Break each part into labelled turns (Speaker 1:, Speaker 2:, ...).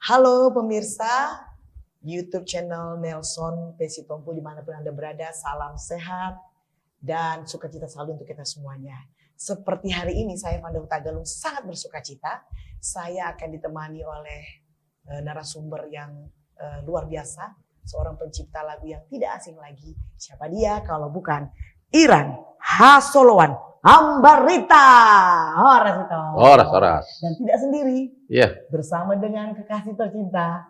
Speaker 1: Halo pemirsa YouTube channel Nelson Pesitompu dimanapun Anda berada, salam sehat dan sukacita selalu untuk kita semuanya. Seperti hari ini saya Fanda Hutagalung sangat bersukacita. Saya akan ditemani oleh narasumber yang luar biasa, seorang pencipta lagu yang tidak asing lagi. Siapa dia kalau bukan Iran Hasolowan Ambarita. Horas itu.
Speaker 2: Horas.
Speaker 1: Dan tidak sendiri.
Speaker 2: Iya.
Speaker 1: Bersama dengan kekasih tercinta,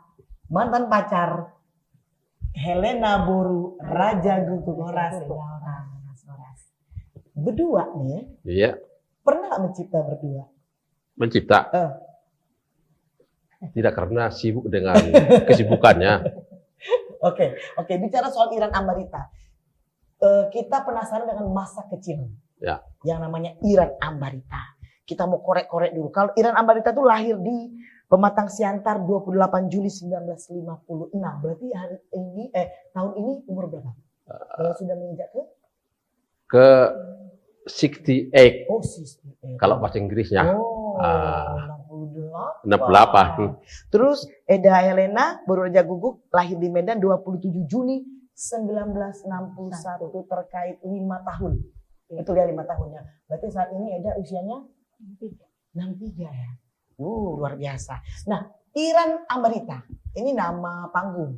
Speaker 1: mantan pacar Helena Boru Raja Gutuk. Horas. Berdua nih.
Speaker 2: Iya.
Speaker 1: Pernah mencipta berdua?
Speaker 2: Mencipta. Tidak, karena sibuk dengan kesibukannya.
Speaker 1: Oke. Bicara soal Iran Ambarita. Kita penasaran dengan masa kecil.
Speaker 2: Ya.
Speaker 1: Yang namanya Iran Ambarita. Kita mau korek-korek dulu. Kalau Iran Ambarita itu lahir di Pematang Siantar 28 Juli 1956. Berarti hari ini tahun ini umur berapa? Sudah menginjak
Speaker 2: ke 68.
Speaker 1: Oh, 68.
Speaker 2: Kalau bahasa Inggrisnya.
Speaker 1: 68. Terus Eda Helena Boru Raja Guguk lahir di Medan 27 Juni 1961 terkait 5 tahun. Itu dia 5 tahunnya. Berarti saat ini Eda usianya 63 ya. Luar biasa. Nah, Iran Ambarita. Ini nama panggung.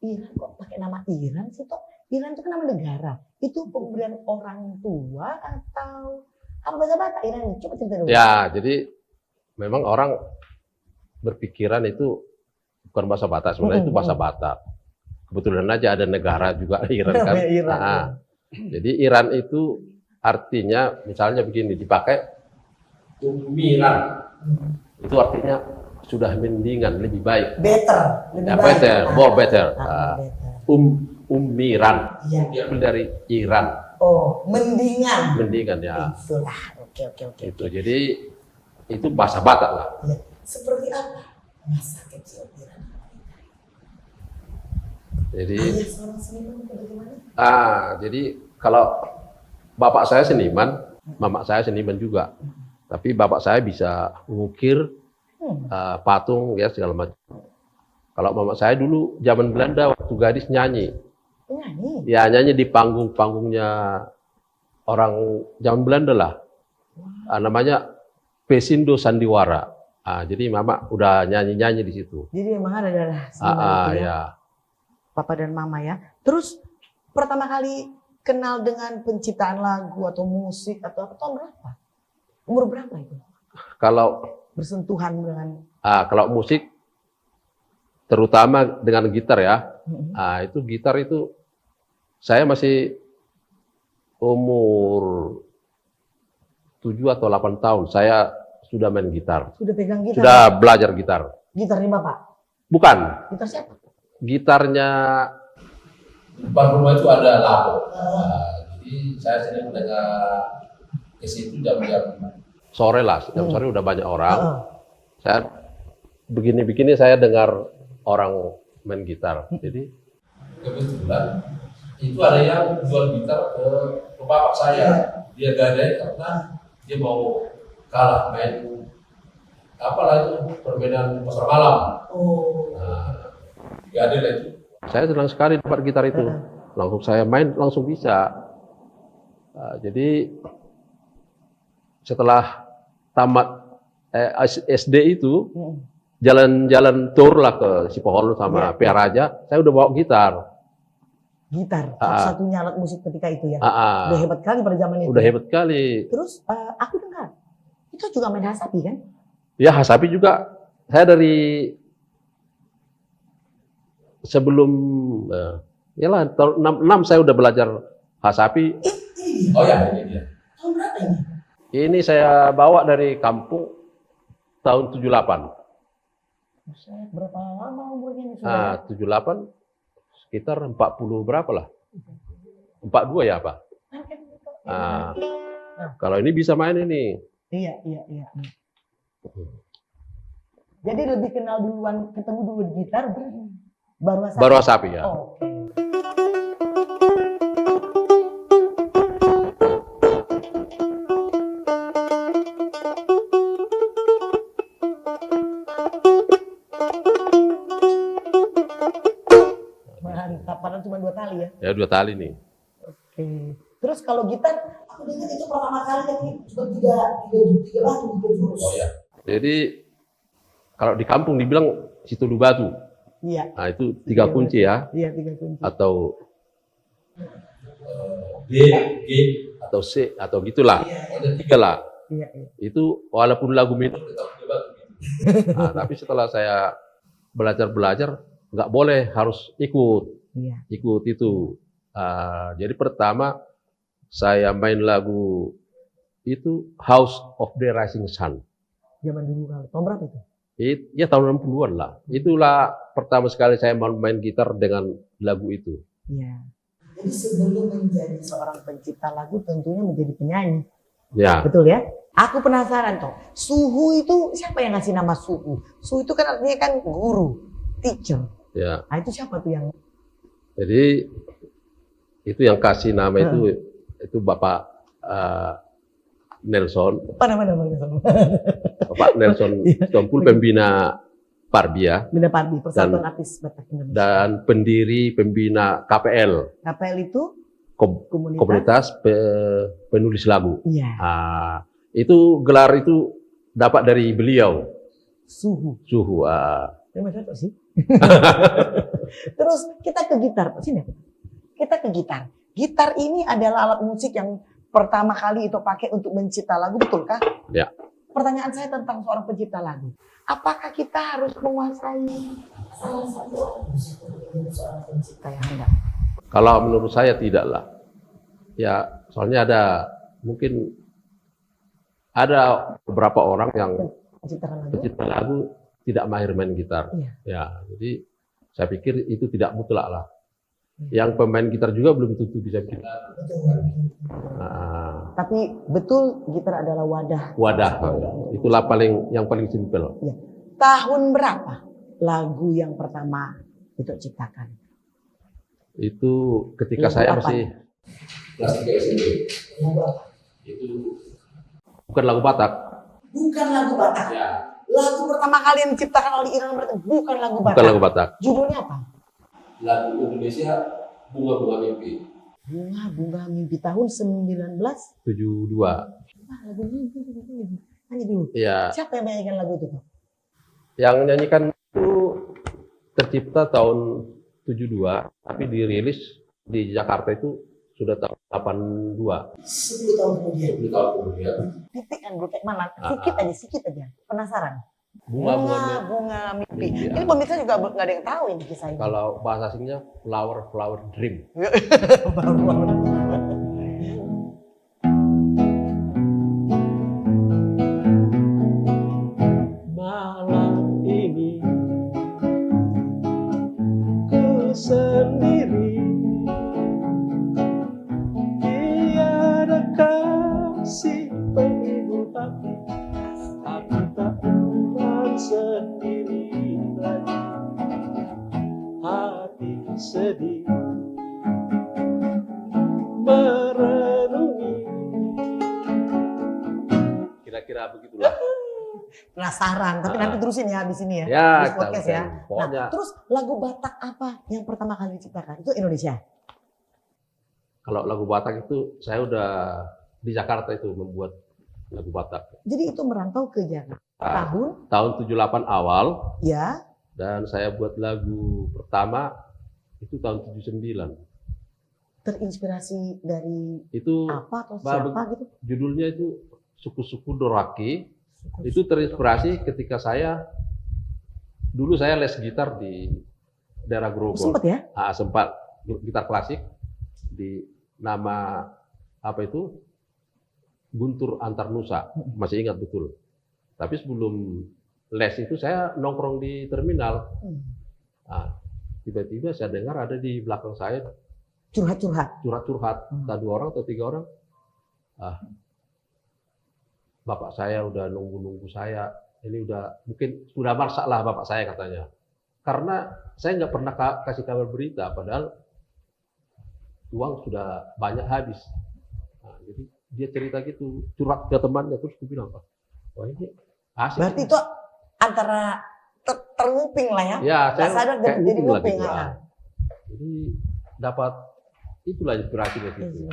Speaker 1: Iran kok pakai nama Iran sih toh? Iran itu kan nama negara. Itu pemberian orang tua atau apa bahasa Batak Iran ini? Coba cerita dulu.
Speaker 2: Ya, jadi memang orang berpikiran itu bukan bahasa Batak, sebenarnya itu bahasa Batak. Kebetulan aja ada negara juga Iran kan.
Speaker 1: Iran.
Speaker 2: Jadi Iran itu artinya misalnya begini, dipakai ummiran. Itu artinya sudah mendingan, lebih baik.
Speaker 1: Better, lebih baik.
Speaker 2: Better, more better. Ummiran.
Speaker 1: Iya.
Speaker 2: Dari Iran.
Speaker 1: Oh, mendingan.
Speaker 2: Mendingan ya.
Speaker 1: Itulah. Oke.
Speaker 2: Itu. Jadi itu bahasa Batak lah.
Speaker 1: Ya. Seperti apa masa kecil Iran?
Speaker 2: Jadi
Speaker 1: Seorang seniman bagaimana?
Speaker 2: jadi kalau bapak saya seniman, mama saya seniman juga. Tapi bapak saya bisa mengukir patung ya segala macam. Kalau mama saya dulu zaman Belanda waktu gadis nyanyi.
Speaker 1: Nyanyi?
Speaker 2: Ya nyanyi di panggungnya orang zaman Belanda lah. Namanya Pesindo Sandiwara. Jadi mama udah nyanyi di situ.
Speaker 1: Jadi memang ada darah seniman itu
Speaker 2: ya.
Speaker 1: Papa dan mama ya. Terus pertama kali kenal dengan penciptaan lagu atau musik atau apa tahun berapa? Umur berapa itu?
Speaker 2: Kalau
Speaker 1: bersentuhan dengan
Speaker 2: kalau musik terutama dengan gitar ya. Itu gitar itu saya masih umur 7 atau 8 tahun saya sudah main gitar.
Speaker 1: Sudah pegang gitar?
Speaker 2: Sudah belajar gitar.
Speaker 1: Gitarnya Bapak?
Speaker 2: Bukan.
Speaker 1: Gitar siapa?
Speaker 2: Gitarnya
Speaker 3: depan rumah itu ada lapo. Jadi saya sering mendengar ke situ jam-jam
Speaker 2: sore lah, jam sore udah banyak orang. Saya begini saya dengar orang main gitar. Jadi
Speaker 3: kebetulan itu ada yang jual gitar ke bapak saya. Dia gadai karena dia mau kalah main apalah itu permainan pasar malam. Gadai lah itu.
Speaker 2: Saya senang sekali dapat gitar itu. Langsung saya main, langsung bisa. Jadi setelah tamat SD itu, jalan-jalan tour lah ke Sipohon sama Pia Raja, saya udah bawa gitar.
Speaker 1: Gitar, satu-satunya alat musik ketika itu ya. Udah hebat kali pada zaman itu.
Speaker 2: Udah hebat kali.
Speaker 1: Terus aku dengar, itu juga main hasapi kan?
Speaker 2: Ya hasapi juga. Saya dari sebelum yalah tahun 66 saya udah belajar hasapi.
Speaker 3: Oh ya, ini dia.
Speaker 1: Tahun berapa ini?
Speaker 2: Ini saya bawa dari kampung tahun 78.
Speaker 1: Berapa lama umurnya ini sudah?
Speaker 2: 78 sekitar 40 berapa lah? 42 ya apa? Kalau ini bisa main ini.
Speaker 1: Iya. Jadi lebih kenal duluan, ketemu dulu di gitar, baru hasapi
Speaker 2: ya.
Speaker 1: Padahal cuma 2 tali ya.
Speaker 2: Ya 2 tali nih.
Speaker 1: Oke. Terus kalau gitar, aku dengar itu pertama kali yang cuma tiga batu, 3 jurus.
Speaker 3: Oh ya.
Speaker 2: Jadi kalau di kampung dibilang situ batu.
Speaker 1: Iya.
Speaker 2: Nah itu 3 kunci ya.
Speaker 1: Iya, 3 kunci.
Speaker 2: Atau
Speaker 3: B, G,
Speaker 2: atau C atau gitulah.
Speaker 3: ada
Speaker 2: 3 lah.
Speaker 1: Iya, iya.
Speaker 2: Itu walaupun lagu minor.
Speaker 3: tetap 3 batu.
Speaker 2: Nah, tapi setelah saya belajar nggak boleh, harus
Speaker 1: Iya.
Speaker 2: ikut itu. Jadi pertama saya main lagu itu House of the Rising Sun.
Speaker 1: Zaman dulu kali. Tahun berapa itu?
Speaker 2: Ya tahun 60-an lah. Itulah pertama sekali saya main gitar dengan lagu itu.
Speaker 1: Iya. Jadi sebelum menjadi seorang pencipta lagu tentunya menjadi penyanyi.
Speaker 2: Ya,
Speaker 1: Betul ya? Aku penasaran toh. Suhu itu siapa yang ngasih nama Suhu? Suhu itu kan artinya kan guru, teacher.
Speaker 2: ya.
Speaker 1: Nah itu siapa tuh yang?
Speaker 2: Jadi itu yang kasih nama itu Bapak Nelson.
Speaker 1: Apa namanya?
Speaker 2: Bapak Nelson Sitompul, pembina Parbia
Speaker 1: Bina Pardi, Persatuan Artis Batak Indonesia.
Speaker 2: dan pembina KPL,
Speaker 1: KPL itu
Speaker 2: Komunitas Penulis Lagu.
Speaker 1: Iya.
Speaker 2: Itu gelar itu dapat dari beliau,
Speaker 1: Suhu.
Speaker 2: Suhu.
Speaker 1: Memang cocok sih. Terus kita ke gitar. Sini. Kita ke gitar. Gitar ini adalah alat musik yang pertama kali itu pakai untuk mencipta lagu, betulkah?
Speaker 2: Ya.
Speaker 1: Pertanyaan saya tentang seorang pencipta lagu. Apakah kita harus menguasai salah satu alat musik untuk menjadi seorang pencipta yang hendak?
Speaker 2: Kalau menurut saya tidaklah. Ya, soalnya mungkin ada beberapa orang yang pencipta lagu tidak mahir main gitar.
Speaker 1: Iya.
Speaker 2: Ya, jadi saya pikir itu tidak mutlak lah. Yang pemain gitar juga belum tentu bisa bikin lagu.
Speaker 1: Tapi betul gitar adalah wadah.
Speaker 2: Itulah yang paling simpel.
Speaker 1: Ya. Tahun berapa lagu yang pertama itu ciptakan?
Speaker 2: Itu ketika
Speaker 1: Lagu
Speaker 2: saya
Speaker 1: apa?
Speaker 2: masih
Speaker 3: Kelas 3 SMP.
Speaker 1: Lagu apa?
Speaker 3: Itu
Speaker 2: bukan lagu Batak.
Speaker 1: Bukan lagu Batak.
Speaker 3: ya
Speaker 1: Lagu pertama kali yang diciptakan oleh Irang berarti bukan lagu Batak.
Speaker 2: Bukan lagu Batak.
Speaker 1: Judulnya apa?
Speaker 3: lagu Indonesia Bunga-Bunga Mimpi.
Speaker 1: Bunga Mimpi tahun 1972.
Speaker 2: 72.
Speaker 1: Lagu mimpi. Nyanyi dulu.
Speaker 2: Ya,
Speaker 1: Siapa yang menyanyikan lagu itu? Pak?
Speaker 2: yang nyanyikan itu tercipta tahun 72, tapi dirilis di Jakarta itu sudah tahun 82.
Speaker 1: 10 tahun kemudian.
Speaker 3: 10 tahun kemudian.
Speaker 1: Titik kan bro, kayak mana? Sikit aja. Penasaran.
Speaker 2: Bunga
Speaker 1: Mimpi.
Speaker 2: Mimpi,
Speaker 1: Ini pemirsa juga nggak ada yang tahu ini kisah ini.
Speaker 2: Kalau bahasa asingnya Flower Dream. Malam ini ku sendiri, tiada kasih penghibur hati, aku tak pulang sendiri lagi, hati sedih merenungi. Kira-kira begitulah.
Speaker 1: Penasaran, tapi nanti terusin ya habis ini ya.
Speaker 2: Ya,
Speaker 1: Habis podcast ya.
Speaker 2: pokoknya.
Speaker 1: Nah, terus lagu Batak apa yang pertama kali diciptakan? Itu Indonesia.
Speaker 2: Kalau lagu Batak itu saya udah di Jakarta itu membuat lagu Batak.
Speaker 1: Jadi itu merantau ke Jakarta
Speaker 2: Tahun 78 awal,
Speaker 1: ya.
Speaker 2: dan saya buat lagu pertama itu tahun 79.
Speaker 1: Terinspirasi dari
Speaker 2: Itu
Speaker 1: apa atau siapa gitu?
Speaker 2: judulnya itu Suku-Suku Doraki. Itu terinspirasi ketika dulu saya les gitar di daerah Grogol.
Speaker 1: Sempat ya?
Speaker 2: Sempat gitar klasik di nama apa itu Guntur Antarnusa, masih ingat betul. Tapi sebelum les itu saya nongkrong di terminal. Tiba-tiba saya dengar ada di belakang saya
Speaker 1: Curhat-curhat.
Speaker 2: entah 2 orang atau 3 orang. Bapak saya udah nunggu saya, ini mungkin sudah masak lah bapak saya katanya. Karena saya nggak pernah kasih kabar berita, padahal uang sudah banyak habis. Jadi dia cerita gitu, curhat ke temannya, terus aku bilang, wah ini asik.
Speaker 1: Berarti itu antara ternguping lah ya.
Speaker 2: Ya,
Speaker 1: Nggak
Speaker 2: saya
Speaker 1: sadar
Speaker 2: kayak
Speaker 1: jadi
Speaker 2: nguping lah
Speaker 1: nguping.
Speaker 2: gitu. Jadi dapat itulah inspirasi dari situ.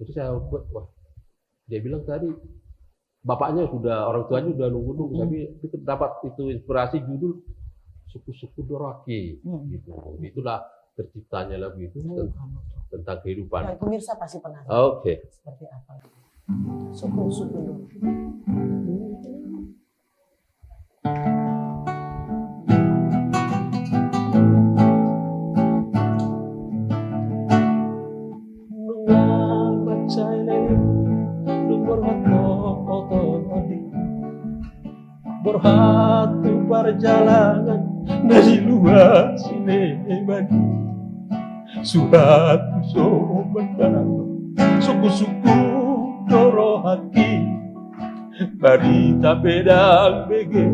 Speaker 2: Jadi saya buat, wah, dia bilang tadi bapaknya sudah, orang tuanya sudah nunggu-nunggu, tapi kita dapat itu inspirasi judul Suku-suku Doraki. Gitu. Itulah terciptanya lagu itu tentang kehidupan.
Speaker 1: Nah, pemirsa pasti penasaran.
Speaker 2: Oke.
Speaker 1: Seperti apa? Suku-suku Doraki.
Speaker 4: Berhatu perjalanan dari luar sini suatu sobat suku-suku Doraki barita pedang bege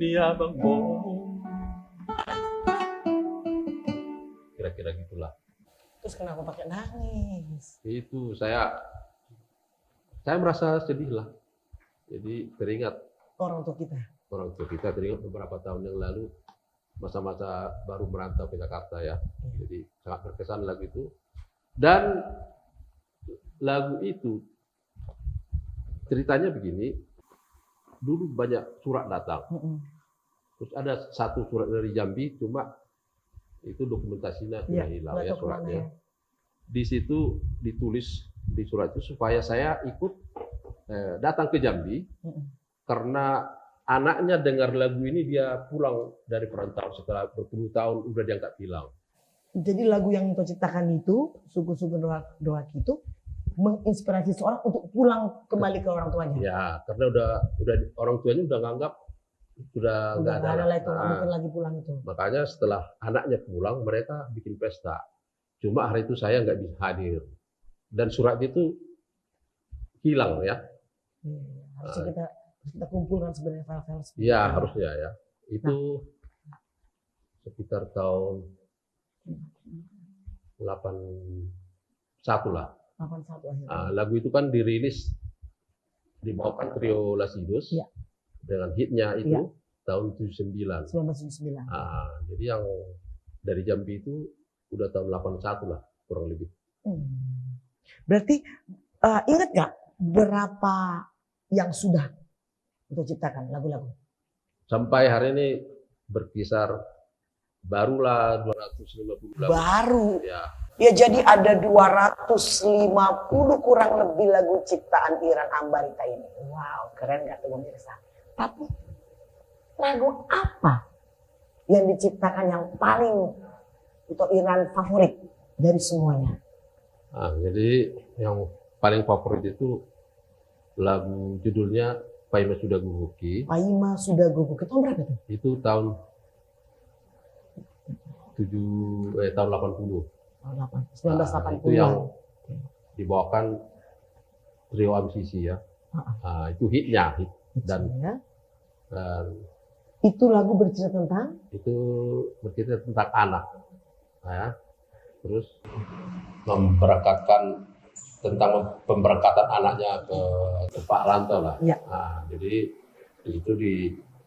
Speaker 4: di abang bom.
Speaker 2: Kira-kira gitulah.
Speaker 1: Terus kenapa pakai nangis?
Speaker 2: Itu saya merasa sedih lah. Jadi teringat
Speaker 1: Orang tua kita
Speaker 2: teringat beberapa tahun yang lalu masa-masa baru merantau ke Jakarta ya. Jadi sangat berkesan lagu itu. Dan lagu itu ceritanya begini, dulu banyak surat datang. Terus ada satu surat dari Jambi, cuma itu dokumentasinya sudah hilang ya suratnya. Di situ ditulis di surat itu supaya saya ikut datang ke Jambi. Karena anaknya dengar lagu ini, dia pulang dari perantauan setelah berpuluh tahun udah diangkat hilang.
Speaker 1: Jadi lagu yang kau ciptakan itu, Suku-suku Doraki itu menginspirasi seorang untuk pulang kembali ke orang tuanya.
Speaker 2: Ya, karena udah orang tuanya udah nganggap sudah nggak ada
Speaker 1: lah itu, nggak mungkin lagi pulang itu.
Speaker 2: Makanya setelah anaknya pulang, mereka bikin pesta. Cuma hari itu saya nggak bisa hadir. Dan surat itu hilang ya.
Speaker 1: Harusnya kita kumpulkan sebenarnya file-file seperti
Speaker 2: iya, harusnya ya. Itu sekitar tahun 81 lah.
Speaker 1: 81 akhirnya.
Speaker 2: Lagu itu kan dirilis, dibawakan trio Lasidos dengan hitnya itu tahun 79.
Speaker 1: 1979.
Speaker 2: Jadi yang dari Jambi itu udah tahun 81 lah kurang lebih.
Speaker 1: Berarti ingat nggak berapa yang sudah untuk ciptakan lagu-lagu?
Speaker 2: Sampai hari ini berkisar barulah 250 lagu.
Speaker 1: Baru.
Speaker 2: Ya,
Speaker 1: jadi ada 250 kurang lebih lagu ciptaan Iran Ambarita ini. Wow, keren nggak tuh pemirsa? Tapi lagu apa yang diciptakan yang paling untuk Iran favorit dari semuanya?
Speaker 2: Jadi yang paling favorit itu lagu judulnya Paima Sudah Guguki.
Speaker 1: Paima Sudah Guguki tahun berapa tuh?
Speaker 2: Itu tahun 80.
Speaker 1: 1980.
Speaker 2: Itu yang dibawakan trio MCC ya. Itu hitnya, dan
Speaker 1: itu lagu bercerita tentang?
Speaker 2: Itu bercerita tentang anak, ya. Terus memberangkatkan tentang pemberangkatan anaknya ke tempat rantau lah. Jadi itu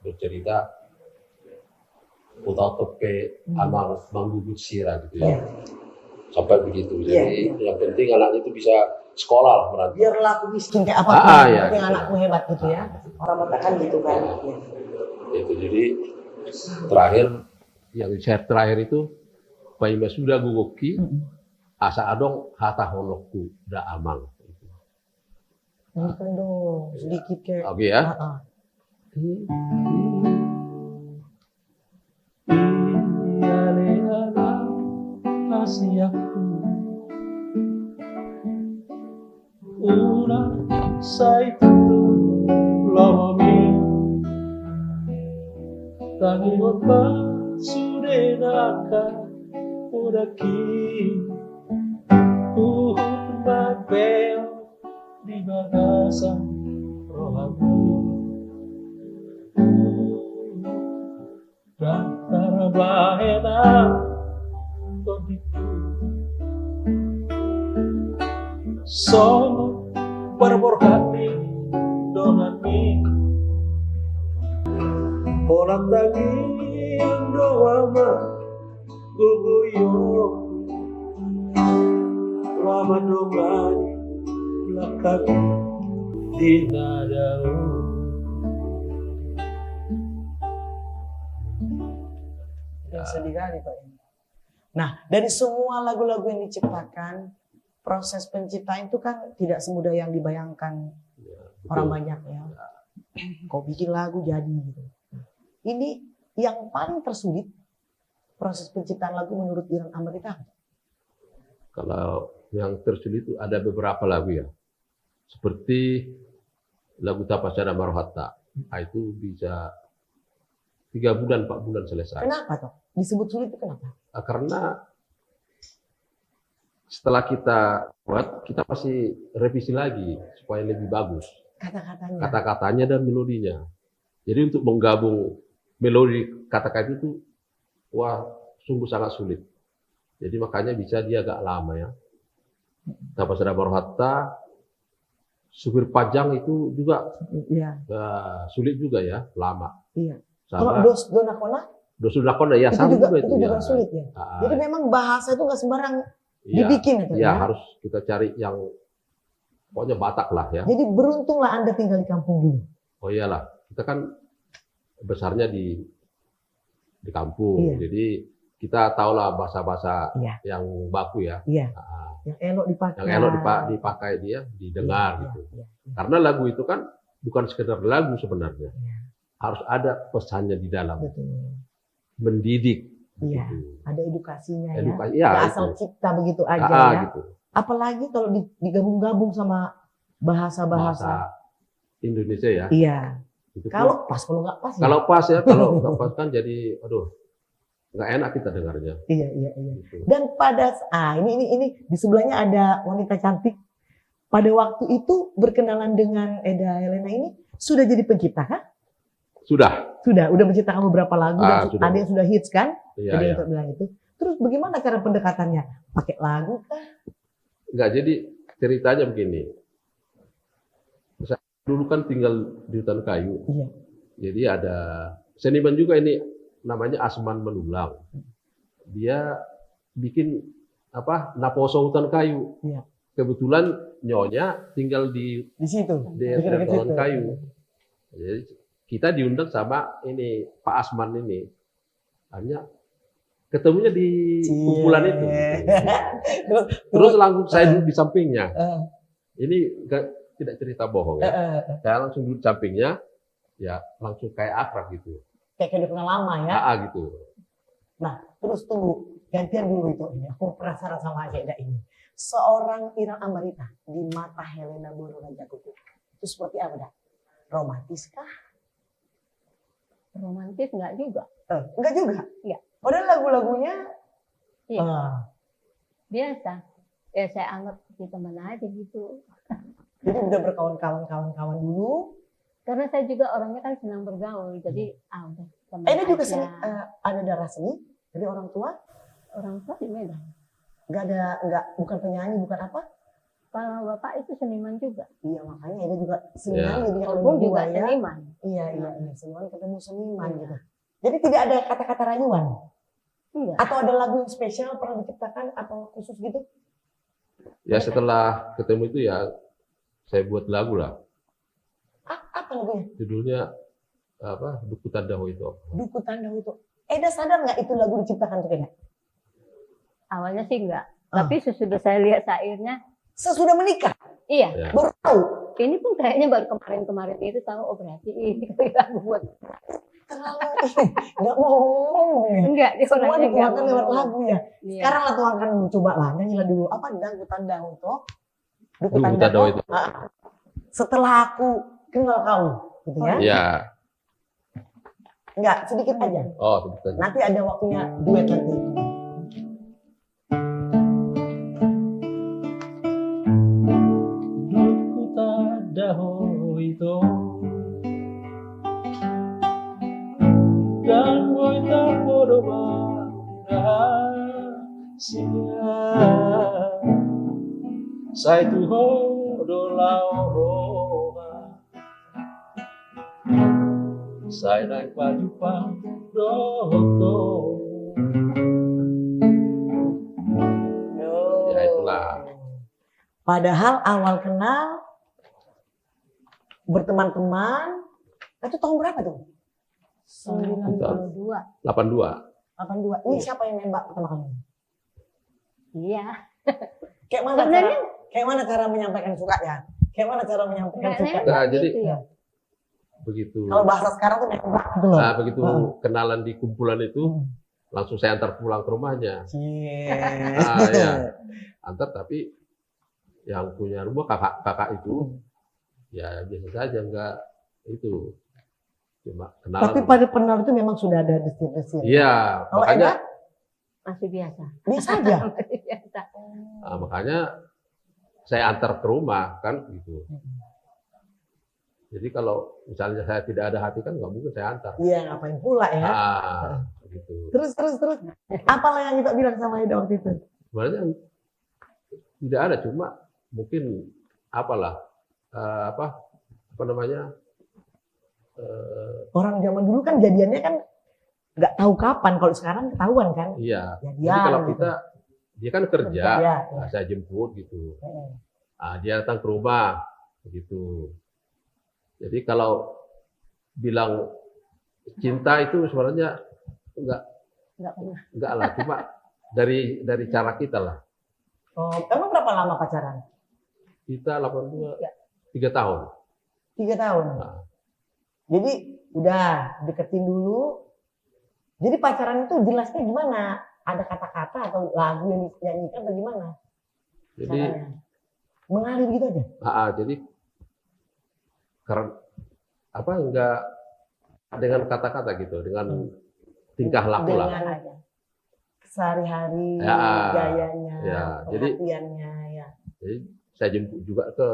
Speaker 2: bercerita Utaotope Amang Manggugut Sira gitu ya. Sampai begitu. Jadi yang penting anaknya itu bisa sekolah lah merantau.
Speaker 1: Biar laku miskin kayak apa yang penting anakku hebat gitu ya. Orang mengatakan gitu kan.
Speaker 2: Itu jadi yang terakhir itu Paima Sudah Guguki. Asa adong hata honokku da amang.
Speaker 1: Nyanyikan dong sedikit kayak.
Speaker 2: Oke ya.
Speaker 4: Ialeana asiaku una saitu lawami tangiot ba sudenaka uraki mapel di bagasan rohaku Rantara bahena todiku Solo berborhati donami Orang tagi yang doama Guguyo lama doban belakang di nadaru.
Speaker 1: Sedih kali Pak. Nah, dari semua lagu-lagu yang diciptakan, proses penciptaan itu kan tidak semudah yang dibayangkan orang banyak ya. Kau bikin lagu jadi gitu. Ini yang paling tersulit proses penciptaan lagu menurut Irang Amrita.
Speaker 2: Kalau yang tersulit itu ada beberapa lagu ya. Seperti lagu Tapasada Marohatta. Itu bisa 3 bulan, 4 bulan selesai.
Speaker 1: Kenapa toh? Disebut sulit itu kenapa?
Speaker 2: Karena setelah kita buat, kita pasti revisi lagi supaya lebih bagus.
Speaker 1: Kata-katanya.
Speaker 2: Kata-katanya dan melodinya. Jadi untuk menggabung melodi kata-kata itu, wah sungguh sangat sulit. Jadi makanya bisa dia agak lama ya. Tapasada Marohatta, Supir Pajang itu juga
Speaker 1: Iya.
Speaker 2: Sulit juga ya, lama.
Speaker 1: Iya.
Speaker 2: Sama
Speaker 1: Kalau Dos Donakona
Speaker 2: Dosul Lakona ya
Speaker 1: itu
Speaker 2: sama
Speaker 1: juga,
Speaker 2: juga
Speaker 1: itu juga sulit ya. Jadi memang bahasa itu nggak sembarang dibikin itu
Speaker 2: ya.
Speaker 1: ya.
Speaker 2: Harus kita cari yang pokoknya Batak lah ya.
Speaker 1: Jadi beruntunglah Anda tinggal di kampung dulu.
Speaker 2: Oh iyalah, kita kan besarnya di kampung.
Speaker 1: Iya.
Speaker 2: Jadi kita tahulah bahasa-bahasa
Speaker 1: Iya.
Speaker 2: yang baku ya.
Speaker 1: Iya. Yang elok dipakai.
Speaker 2: Yang elok dipakai dia, didengar
Speaker 1: Iya,
Speaker 2: gitu.
Speaker 1: iya, iya.
Speaker 2: Karena lagu itu kan bukan sekedar lagu sebenarnya.
Speaker 1: Iya.
Speaker 2: Harus ada pesannya di dalam.
Speaker 1: Betul.
Speaker 2: Mendidik.
Speaker 1: Iya.
Speaker 2: Gitu.
Speaker 1: Ada edukasinya
Speaker 2: Edukasi,
Speaker 1: ya.
Speaker 2: ya,
Speaker 1: Nggak
Speaker 2: itu.
Speaker 1: asal cipta begitu aja ya.
Speaker 2: Gitu.
Speaker 1: Apalagi kalau digabung-gabung sama bahasa-bahasa.
Speaker 2: Bahasa Indonesia ya.
Speaker 1: Iya.
Speaker 2: Itu
Speaker 1: Kalau pas, kalau nggak pas. ya?
Speaker 2: kalau pas ya, kalau nggak pas kan jadi, aduh, nggak enak kita dengarnya.
Speaker 1: Iya, iya, iya.
Speaker 2: Gitu.
Speaker 1: Dan pada ini di sebelahnya ada wanita cantik. Pada waktu itu berkenalan dengan Eda Helena ini sudah jadi pencipta kan?
Speaker 2: Sudah.
Speaker 1: Udah menciptakan beberapa lagu dan
Speaker 2: Sudah.
Speaker 1: ada yang sudah hits kan?
Speaker 2: Iya,
Speaker 1: Jadi
Speaker 2: iya.
Speaker 1: untuk bilang itu. Terus bagaimana cara pendekatannya? Pakai lagu kah?
Speaker 2: Enggak, jadi ceritanya begini. Saya dulu kan tinggal di hutan kayu.
Speaker 1: Iya.
Speaker 2: Jadi ada seniman juga ini namanya Asman Menulang. Dia bikin naposo hutan kayu.
Speaker 1: Iya.
Speaker 2: Kebetulan nyonya tinggal di
Speaker 1: Di situ.
Speaker 2: daerah pohon kayu. Jadi kita diundang sama ini Pak Asman ini. Hanya ketemunya di kumpulan itu. Terus langsung saya duduk di sampingnya. Ini tidak cerita bohong ya. Saya langsung duduk di sampingnya, ya langsung kayak akrab gitu.
Speaker 1: Kayak udah kenal lama ya.
Speaker 2: Gitu.
Speaker 1: Nah, terus tunggu. Gantian dulu itu. Aku penasaran sama Eda ini. Seorang Irang Amrita di mata Helena Boro Rajakuku. Itu seperti apa dah? Romantis kah?
Speaker 5: Romantis enggak juga.
Speaker 1: Enggak juga?
Speaker 5: Iya.
Speaker 1: Padahal lagu-lagunya
Speaker 5: Iya. Biasa. Ya saya anggap di teman aja gitu.
Speaker 1: jadi udah berkawan-kawan dulu.
Speaker 5: Karena saya juga orangnya kan senang bergaul. Jadi udah teman
Speaker 1: Eda juga
Speaker 5: aja.
Speaker 1: seni, ada darah seni. Jadi orang tua
Speaker 5: Orang tua di Medan.
Speaker 1: bukan penyanyi, bukan apa?
Speaker 5: Kalau bapak itu seniman juga.
Speaker 1: Iya, makanya Eda juga seniman
Speaker 2: Ya.
Speaker 1: jadinya kalau
Speaker 5: Walaupun
Speaker 1: berdua
Speaker 5: juga
Speaker 1: ya.
Speaker 5: seniman.
Speaker 1: Iya, seniman ketemu seniman
Speaker 5: Iya.
Speaker 1: gitu. Jadi tidak ada kata-kata rayuan.
Speaker 5: Enggak.
Speaker 1: Atau ada lagu yang spesial pernah diciptakan atau khusus gitu?
Speaker 2: Ya setelah ketemu itu ya saya buat lagu lah.
Speaker 1: Apa lagunya?
Speaker 2: Judulnya Duku Tandahu itu.
Speaker 1: Duku Tandahu itu. Eda sadar nggak itu lagu diciptakan tuh kayaknya?
Speaker 5: Awalnya sih enggak. Tapi sesudah saya lihat syairnya,
Speaker 1: Sesudah menikah,
Speaker 5: iya.
Speaker 2: Ya.
Speaker 1: baru tahu.
Speaker 5: Ini pun kayaknya baru kemarin-kemarin itu tahu, oh berarti ini lagu buat.
Speaker 1: Terlalu nggak mau ngomong ya.
Speaker 5: Enggak, dia
Speaker 1: Semua
Speaker 5: orangnya enggak
Speaker 1: dituangkan lewat
Speaker 5: ngomong.
Speaker 1: lagu ya.
Speaker 5: Iya.
Speaker 1: Sekarang lah tuangkan dulu, coba lah nyanyilah dulu. Apa Duku Tandahu toh? Duku
Speaker 2: Duku Tandahu itu.
Speaker 1: Setelah aku kenal kau, gitu ya?
Speaker 2: Ya.
Speaker 1: Enggak, sedikit aja.
Speaker 2: Oh, sebetulnya.
Speaker 1: Nanti ada waktunya duet nanti.
Speaker 4: Duku Tandahu itu dan boy tak bodoh rahasia saya tu hodo lauro saya naik baju pang doto
Speaker 1: Padahal awal kenal, berteman-teman, itu tahun berapa tuh?
Speaker 5: 92.
Speaker 2: 82.
Speaker 1: 82. Ini siapa yang nembak pertama kali?
Speaker 5: Iya.
Speaker 1: Kayak mana cara menyampaikan sukanya? Kayak mana cara menyampaikan sukanya?
Speaker 2: Nah, jadi
Speaker 5: gitu ya.
Speaker 2: begitu.
Speaker 1: Kalau bahasa sekarang tuh nembak gitu loh.
Speaker 2: Nah, begitu kenalan di kumpulan itu, langsung saya antar pulang ke rumahnya. Ya, antar, tapi yang punya rumah kakak itu, ya biasa saja, enggak itu. Cuma kenalan.
Speaker 1: Tapi pada penal itu memang sudah ada desir-desir.
Speaker 2: Iya,
Speaker 1: Kalau
Speaker 2: makanya
Speaker 5: Masih biasa.
Speaker 1: biasa aja.
Speaker 5: Masih biasa.
Speaker 2: makanya saya antar ke rumah kan gitu. Jadi kalau misalnya saya tidak ada hati kan nggak mungkin saya antar.
Speaker 1: Iya, ngapain pula ya?
Speaker 2: Gitu.
Speaker 1: Terus. Apalah yang kita bilang sama Ida waktu itu?
Speaker 2: Sebenarnya tidak ada, cuma mungkin apa namanya,
Speaker 1: Orang zaman dulu kan jadiannya kan nggak tahu kapan. Kalau sekarang ketahuan kan?
Speaker 2: iya.
Speaker 1: Jadian,
Speaker 2: Jadi kalau
Speaker 1: gitu.
Speaker 2: dia kan kerja,
Speaker 1: Iya.
Speaker 2: nah, saya jemput gitu. Dia datang ke rumah, begitu. Jadi kalau bilang cinta itu sebenarnya
Speaker 5: Nggak pernah.
Speaker 2: enggak lah, cuma dari cara kita lah.
Speaker 1: Oh, emang berapa lama pacaran?
Speaker 2: Kita 82, 3 tahun.
Speaker 1: 3 tahun.
Speaker 2: Nah.
Speaker 1: Jadi udah deketin dulu. Jadi pacaran itu jelasnya gimana? Ada kata-kata atau lagu yang dinyanyikan atau gimana?
Speaker 2: Jadi
Speaker 1: Caranya? Mengalir gitu aja?
Speaker 2: jadi karena enggak dengan kata-kata gitu, dengan tingkah laku lah.
Speaker 1: Dengan aja. Sehari-hari,
Speaker 2: Ya,
Speaker 1: gayanya,
Speaker 2: ya, jadi-
Speaker 1: perhatiannya, ya.
Speaker 2: Jadi saya jemput juga ke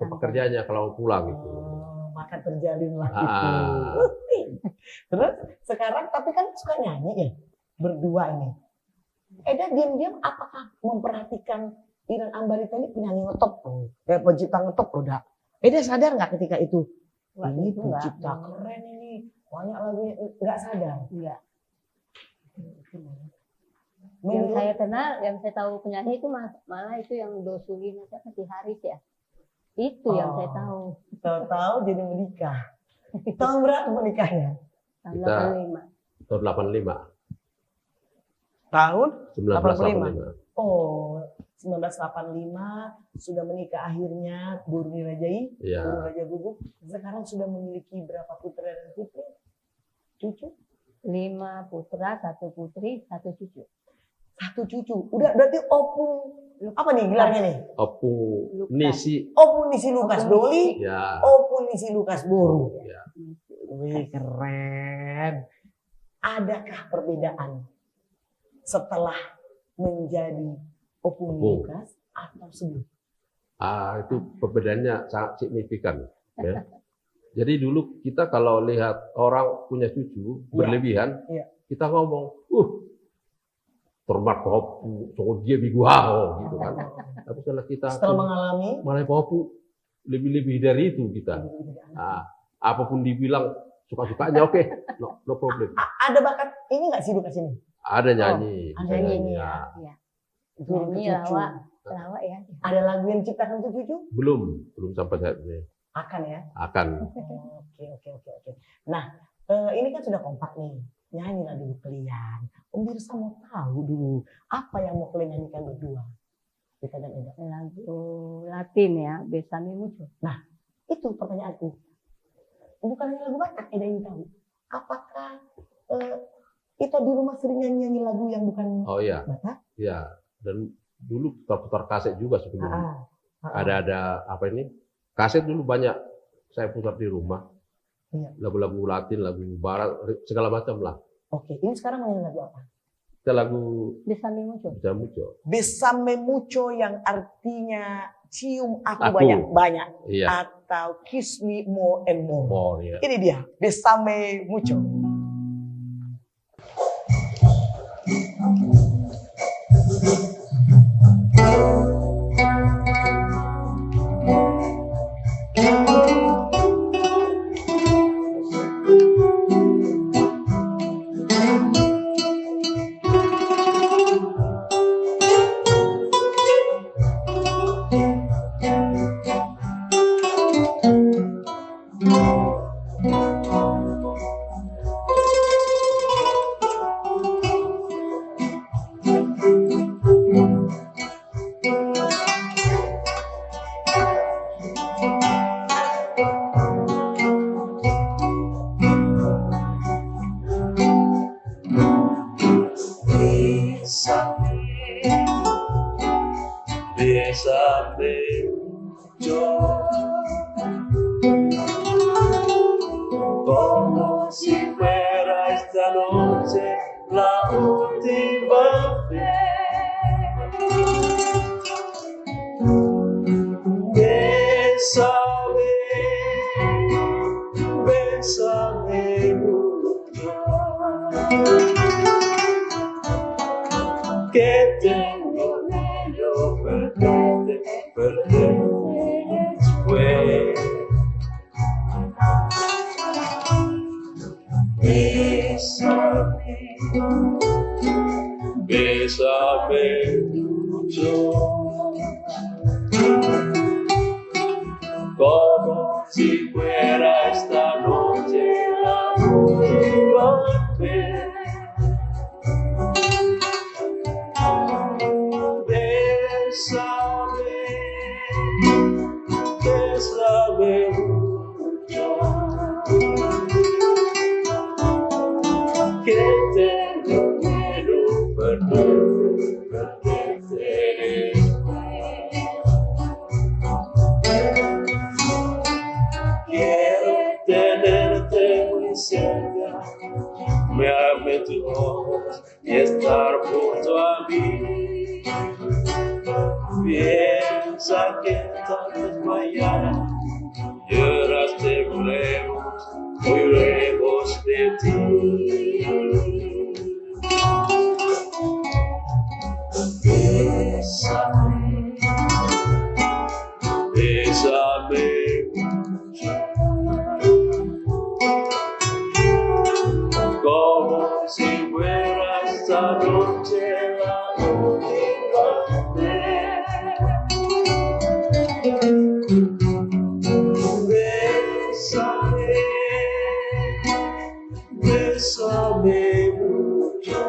Speaker 2: pekerjaannya kalau pulang gitu.
Speaker 1: Oh, maka terjalin lah
Speaker 2: Ah.
Speaker 1: itu. Terus sekarang tapi kan suka nyanyi ya berdua ini. Eda diam-diam apakah memperhatikan Iren Ambarita ini penyanyi ngetop, pencipta ngetop udah. Eda sadar nggak ketika itu?
Speaker 5: Waktu
Speaker 1: Ini
Speaker 5: itu nggak.
Speaker 1: pencipta keren ini, banyak lagunya, nggak sadar.
Speaker 5: Enggak. Yang
Speaker 1: Menurut-
Speaker 5: saya kenal, yang saya tahu penyanyi itu malah itu yang Dosulina si Haris ya. Itu yang saya tahu.
Speaker 1: Tahu-tahu jadi menikah. Tahun berapa menikahnya?
Speaker 5: Tahun
Speaker 2: Kita-
Speaker 5: 85.
Speaker 2: Tahun 85,
Speaker 1: Tahun?
Speaker 2: 1985.
Speaker 1: Oh, 1985 sudah menikah akhirnya Burni Rajai,
Speaker 2: Iya.
Speaker 1: Burni Raja Guguk. Sekarang sudah memiliki berapa putra dan putri? Cucu?
Speaker 5: 5 putra, 1 putri, 1 cucu.
Speaker 1: 1 cucu. Udah berarti opung. Apa nih gelarnya nih?
Speaker 2: Opung
Speaker 5: Lukas.
Speaker 2: Nisi,
Speaker 1: Opung Nisi Lukas Doli,
Speaker 2: ya.
Speaker 1: Opung Nisi Lukas Boru.
Speaker 2: Ya.
Speaker 1: Wih, keren. Adakah perbedaan setelah menjadi Opung
Speaker 2: Opung.
Speaker 1: Lukas atau sebelum?
Speaker 2: Itu perbedaannya sangat signifikan. Ya. Jadi dulu kita kalau lihat orang punya cucu berlebihan,
Speaker 1: Iya.
Speaker 2: kita ngomong, termat popu, so dia biguao gitu kan. Tapi setelah kita
Speaker 1: Setelah mengalami
Speaker 2: mulai popu lebih dari itu kita. Apapun dibilang suka-sukanya oke, no problem.
Speaker 1: ada bakat ini nggak sih Lukas ini?
Speaker 2: Ada nyanyi,
Speaker 1: ada
Speaker 2: bisa
Speaker 1: nyanyi,
Speaker 2: ya.
Speaker 5: Iya.
Speaker 1: Turun ke
Speaker 5: Nyanyi
Speaker 1: cucu.
Speaker 5: lawak ya.
Speaker 1: Ada lagu yang diciptakan untuk cucu?
Speaker 2: Belum sampai saat ini.
Speaker 1: Akan ya.
Speaker 2: Akan.
Speaker 1: Oke. Nah, ini kan sudah kompak nih. Nyanyilah dulu kalian. Pemirsa mau tahu dulu apa yang mau kalian nyanyikan berdua. Kita dan Eda.
Speaker 5: Lagu Latin ya, Besame Mucho.
Speaker 1: Itu pertanyaanku. Bukan lagu Batak, Eda ingin tahu. Apakah kita di rumah sering nyanyi lagu yang bukan
Speaker 2: Oh iya,
Speaker 1: Batak?
Speaker 2: iya. Dan dulu putar kaset juga sebelum ada apa ini? Kaset dulu banyak saya putar di rumah.
Speaker 1: Iya.
Speaker 2: Lagu-lagu Latin, lagu Barat, segala macam lah.
Speaker 1: Oke, ini sekarang nyanyi lagu apa?
Speaker 2: Kita lagu
Speaker 5: Besame Mucho.
Speaker 2: bisa muncul.
Speaker 1: Besame mucho yang artinya cium aku
Speaker 2: Aku.
Speaker 1: banyak-banyak.
Speaker 2: Iya.
Speaker 1: Atau kiss me more and more.
Speaker 2: Oh iya.
Speaker 1: Ini dia, Besame mucho.
Speaker 4: Bésame mucho, como si fuera esta noche la última vez. Bésame, bésame mucho, que tengo miedo perderte después. Bésame, bésame mucho, como si fuera esta noche la última vez. Bésame, bésame mucho, que tengo miedo perderte después. Quiero tenerte muy cerca, mirarme tus ojos y estar junto a mí. Piensa que tantas mañanas lloraste muy lejos de ti. Bésame, bésame mucho, como si fuera esta noche la última vez. Bésame, bésame mucho,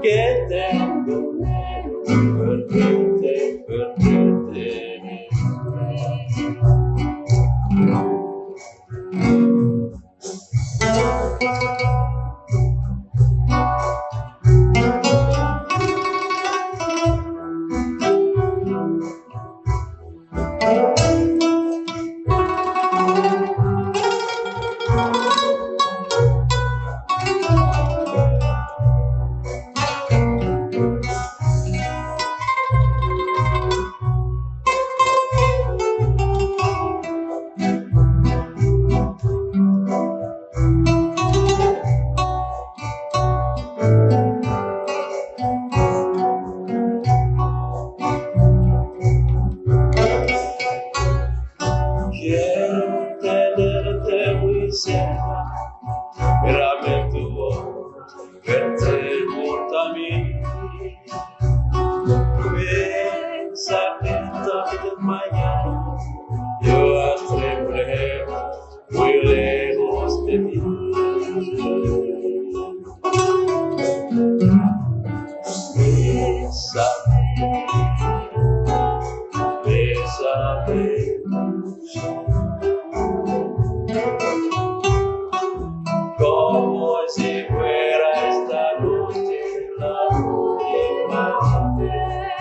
Speaker 4: que tengo miedo perderte Quiero tenerte muy cerca, mirarme en tu ojos, verte junto a mí. Piensa que tantas mañanas lloraste muy lejos de mí. Bésame, bésame mucho, como si fuera esta noche la última vez.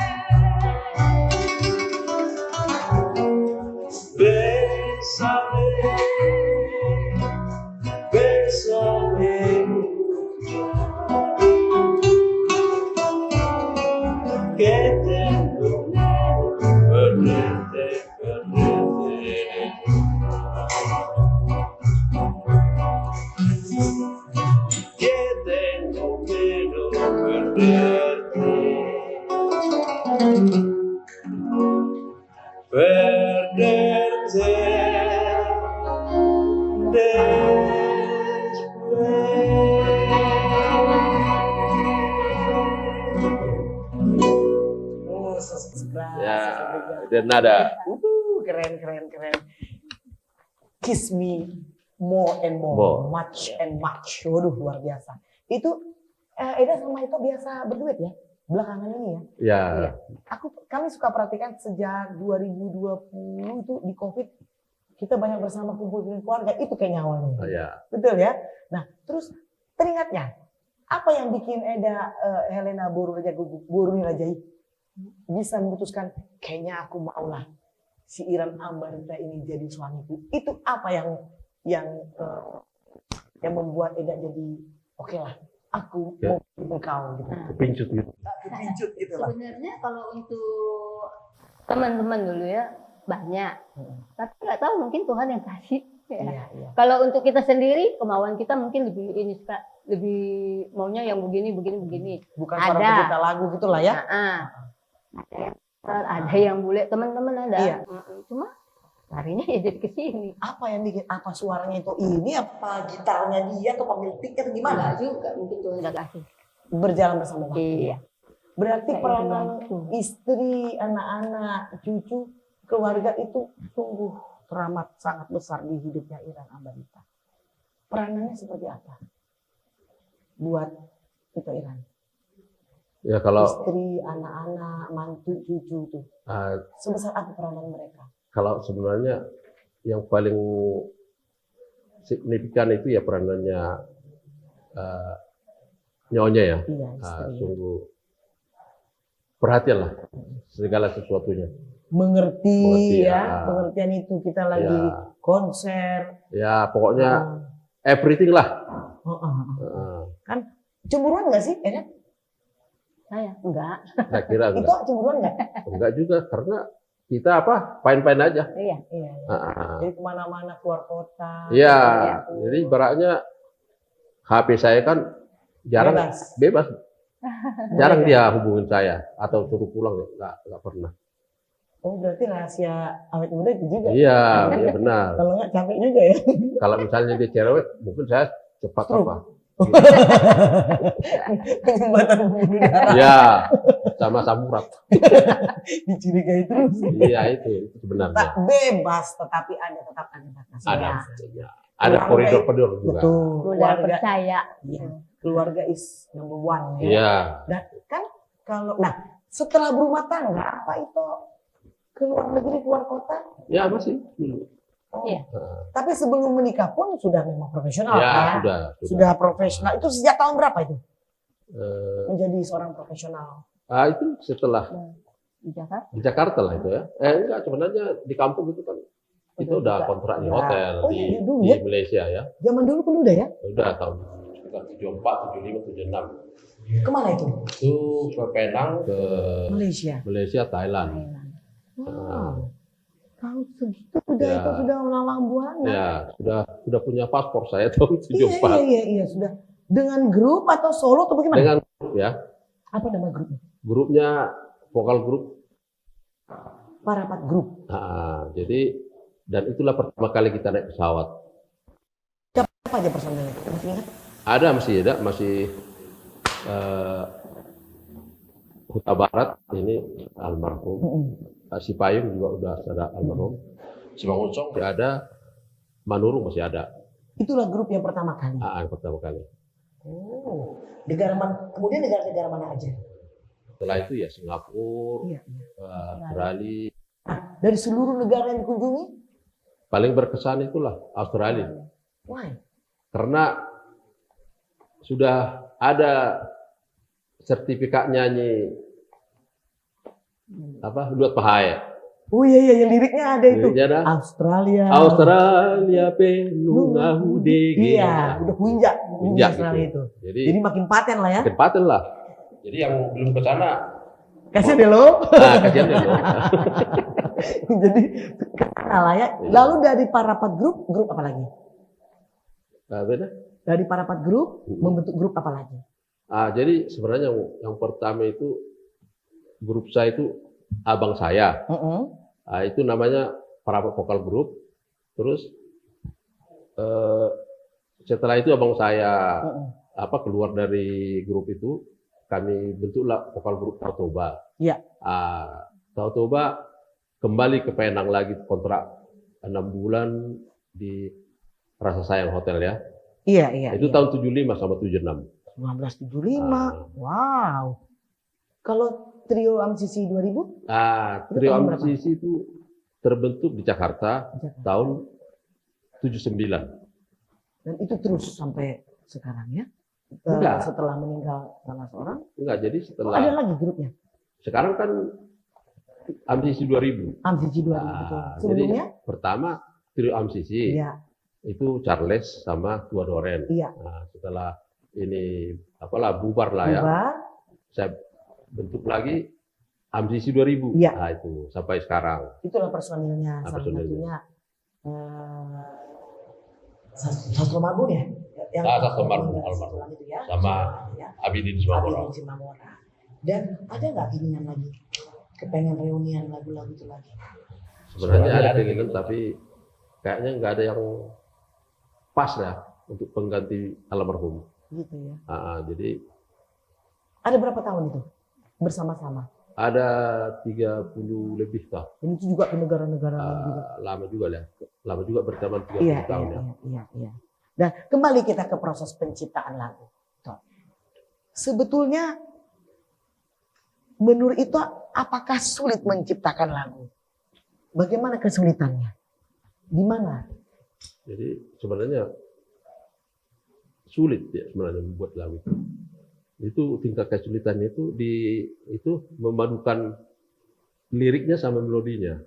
Speaker 4: Bésame, bésame mucho, que tengo miedo perderte. Que tengo miedo perderte
Speaker 1: Gracias.
Speaker 2: Dan nada.
Speaker 1: Keren. Kiss me more and more,
Speaker 2: More.
Speaker 1: much and much. Waduh, luar biasa. Itu Eda sama Ito biasa berduet ya? Belakangan ini ya?
Speaker 2: Ya.
Speaker 1: Iya. Kami suka perhatikan sejak 2020 itu di COVID, kita banyak bersama kumpul keluarga, itu kayaknya awalnya.
Speaker 2: Oh, ya.
Speaker 1: Betul ya? Nah, terus teringatnya Apa yang bikin Helena Borunirajai bisa memutuskan kayaknya aku maulah si Iran Ambarita ini jadi suamiku? Itu apa yang membuat Eda jadi oke lah, aku mau engkau gitu.
Speaker 2: Kepincut gitu.
Speaker 1: Kepincut gitu lah.
Speaker 5: Sebenarnya kalau untuk teman-teman dulu ya banyak, tapi nggak tahu mungkin Tuhan yang kasih. Ya.
Speaker 1: Iya.
Speaker 5: Kalau untuk kita sendiri kemauan kita mungkin lebih maunya yang begini.
Speaker 1: Bukan
Speaker 5: Ada.
Speaker 1: para pencipta lagu gitulah ya.
Speaker 5: Ada yang bule, teman-teman ada.
Speaker 1: Iya.
Speaker 5: Cuma larinya ya jadi ke sini.
Speaker 1: Apa yang bikin, apa suaranya itu ini, apa gitarnya dia atau pemilik atau gimana?
Speaker 5: Enggak juga mungkin Tuhan nggak kasih.
Speaker 1: Berjalan bersama waktu.
Speaker 5: Iya.
Speaker 1: Berarti
Speaker 5: Kayak
Speaker 1: peranan
Speaker 5: gitu.
Speaker 1: istri, anak-anak, cucu, keluarga itu sungguh teramat sangat besar di hidupnya Iran Ambarita. Peranannya seperti apa buat itu Iran?
Speaker 2: Ya kalau
Speaker 1: Istri, anak-anak, mantu, cucu itu sebesar apa peranan mereka?
Speaker 2: kalau sebenarnya yang paling signifikan itu ya peranannya nyonya ya.
Speaker 1: Iya, istri.
Speaker 2: Sungguh perhatian lah segala sesuatunya.
Speaker 1: Mengerti ya,
Speaker 2: ya.
Speaker 1: pengertian itu kita lagi
Speaker 2: Ya.
Speaker 1: konser.
Speaker 2: Ya pokoknya everything lah.
Speaker 1: Kan cemburuan nggak sih, Edan?
Speaker 5: Saya enggak.
Speaker 2: Saya kira
Speaker 1: Itu
Speaker 2: enggak.
Speaker 1: cemburuan nggak?
Speaker 2: Enggak juga karena kita fine-fine aja.
Speaker 5: Iya.
Speaker 1: Iya.
Speaker 2: Ah.
Speaker 1: Jadi kemana-mana keluar kota.
Speaker 2: Iya,
Speaker 5: Iya.
Speaker 2: jadi ibaratnya HP saya kan jarang bebas. Jarang dia hubungin saya atau suruh pulang enggak pernah.
Speaker 1: Oh berarti rahasia awet muda itu juga.
Speaker 2: Iya, iya benar.
Speaker 1: Kalau nggak capek juga ya.
Speaker 2: Kalau misalnya dia cewek, mungkin saya cepat
Speaker 1: Stroke.
Speaker 2: apa?
Speaker 1: Penyumbatan pembuluh darah
Speaker 2: Ya, sama samurat.
Speaker 1: dicurigai terus.
Speaker 2: Iya itu sebenarnya.
Speaker 1: Tak bebas, tetapi tetap ada batasnya.
Speaker 2: Ada, ada koridor-koridor juga.
Speaker 1: Betul.
Speaker 5: Udah percaya.
Speaker 1: Iya. Keluarga is number one. Ya.
Speaker 2: Iya.
Speaker 1: Dan kan setelah berumah tangga apa itu keluar negeri, keluar kota?
Speaker 2: Ya masih.
Speaker 1: Oh.
Speaker 5: Iya.
Speaker 1: Tapi sebelum menikah pun sudah memang profesional
Speaker 2: Ya
Speaker 1: kan?
Speaker 2: sudah.
Speaker 1: Sudah profesional. Itu sejak tahun berapa itu?
Speaker 2: Eh,
Speaker 1: Menjadi seorang profesional.
Speaker 2: itu setelah
Speaker 5: Di Jakarta.
Speaker 2: di Jakarta lah itu ya. Enggak, sebenarnya di kampung itu kan kita udah kontrak di
Speaker 1: Ya.
Speaker 2: hotel
Speaker 1: Oh, iya, dulu
Speaker 2: di
Speaker 1: ya?
Speaker 2: Malaysia ya.
Speaker 1: Zaman dulu pun udah ya?
Speaker 2: Udah tahun sekitar 74, 75, 76.
Speaker 1: Kemana itu?
Speaker 2: Itu ke Penang, ke
Speaker 1: Malaysia.
Speaker 2: Thailand.
Speaker 1: Wow. Tahun segitu udah
Speaker 2: Ya.
Speaker 1: itu sudah lama buana.
Speaker 2: Ya, sudah punya paspor saya tahun 74.
Speaker 1: Iya, sudah. Dengan grup atau solo atau bagaimana?
Speaker 2: Dengan grup ya.
Speaker 1: Apa nama grupnya?
Speaker 2: Grupnya vokal grup.
Speaker 1: Parapat Grup.
Speaker 2: Jadi dan itulah pertama kali kita naik pesawat.
Speaker 1: Siapa aja personelnya? Masih ingat?
Speaker 2: Masih Huta Barat ini almarhum. Si Payung juga udah ada almarhum. Si Bang Ucong masih ada. Manurung masih ada.
Speaker 1: Itulah grup yang pertama kali.
Speaker 2: Yang pertama kali.
Speaker 1: Oh. Kemudian negara-negara mana aja?
Speaker 2: Setelah itu ya Singapura,
Speaker 1: Iya.
Speaker 2: Australia.
Speaker 1: Dari seluruh negara yang dikunjungi?
Speaker 2: Paling berkesan itulah Australia.
Speaker 1: Why?
Speaker 2: Karena sudah ada sertifikat nyanyi Luat Pahaya.
Speaker 1: Oh iya, yang liriknya ada itu.
Speaker 2: Liriknya ada. Australia penuh ngahudege.
Speaker 1: Iya, udah hunjak
Speaker 2: Hunjak
Speaker 1: itu.
Speaker 2: Jadi
Speaker 1: makin paten lah ya.
Speaker 2: makin paten lah. Jadi yang belum ke sana,
Speaker 1: Kasian deh lo.
Speaker 2: kasihan deh.
Speaker 1: Jadi kesana lah ya. Lalu dari Parapat Grup apa lagi?
Speaker 2: Beda.
Speaker 1: Dari Parapat Grup membentuk grup apa lagi?
Speaker 2: Jadi sebenarnya yang pertama itu grup saya itu abang saya. Itu namanya Parapat Vokal Group. Terus setelah itu abang saya keluar dari grup itu, kami bentuklah vokal grup Tautoba.
Speaker 1: Iya.
Speaker 2: Tautoba kembali ke Penang lagi kontrak 6 bulan di Rasa Sayang Hotel ya.
Speaker 1: Iya.
Speaker 2: Itu tahun 75 sama 76.
Speaker 1: 1975. Wow. Kalau trio MCC 2000?
Speaker 2: Trio
Speaker 1: tahun berapa?
Speaker 2: MCC itu terbentuk di Jakarta tahun 79.
Speaker 1: Dan itu terus sampai sekarang ya?
Speaker 2: Enggak.
Speaker 1: setelah meninggal salah seorang?
Speaker 2: Enggak, jadi
Speaker 1: Oh,
Speaker 2: setelah
Speaker 1: ada lagi grupnya.
Speaker 2: sekarang kan AMSISI 2000.
Speaker 1: AMSISI 2000 betul. Sebelumnya?
Speaker 2: Pertama trio AMSISI
Speaker 1: Iya,
Speaker 2: itu Charles sama Tua Doren.
Speaker 1: iya.
Speaker 2: Nah, setelah ini apalah bubar lah ya,
Speaker 1: Bubar.
Speaker 2: saya bentuk lagi AMSISI 2000.
Speaker 1: Iya.
Speaker 2: Nah, itu sampai sekarang.
Speaker 1: Itulah personilnya.
Speaker 2: Nah,
Speaker 1: Salah
Speaker 2: personilnya.
Speaker 1: satunya Sastro Marbun ya? Yang
Speaker 2: Sastro Marbun, almarhum.
Speaker 1: itu ya?
Speaker 2: Sama
Speaker 1: ya.
Speaker 2: Abidin Simamora.
Speaker 1: Abidin Simamora. Dan ada nggak keinginan lagi? Kepengen reunian lagu-lagu itu lagi?
Speaker 2: Sebenarnya ada keinginan, tapi kayaknya nggak ada yang pas lah untuk pengganti almarhum.
Speaker 1: Gitu ya.
Speaker 2: Jadi
Speaker 1: Ada berapa tahun itu bersama-sama?
Speaker 2: ada 30 lebih tahun.
Speaker 1: Dan itu juga ke negara-negara lain juga.
Speaker 2: Lama juga lah. Lama juga berteman 30
Speaker 1: Iya,
Speaker 2: tahun
Speaker 1: iya,
Speaker 2: ya.
Speaker 1: iya. Dan kembali kita ke proses penciptaan lagu. Sebetulnya menurut itu apakah sulit menciptakan lagu? Bagaimana kesulitannya? Di mana?
Speaker 2: Jadi sebenarnya sulit ya sebenarnya membuat lagu itu. Itu tingkat kesulitannya itu memadukan liriknya sama melodinya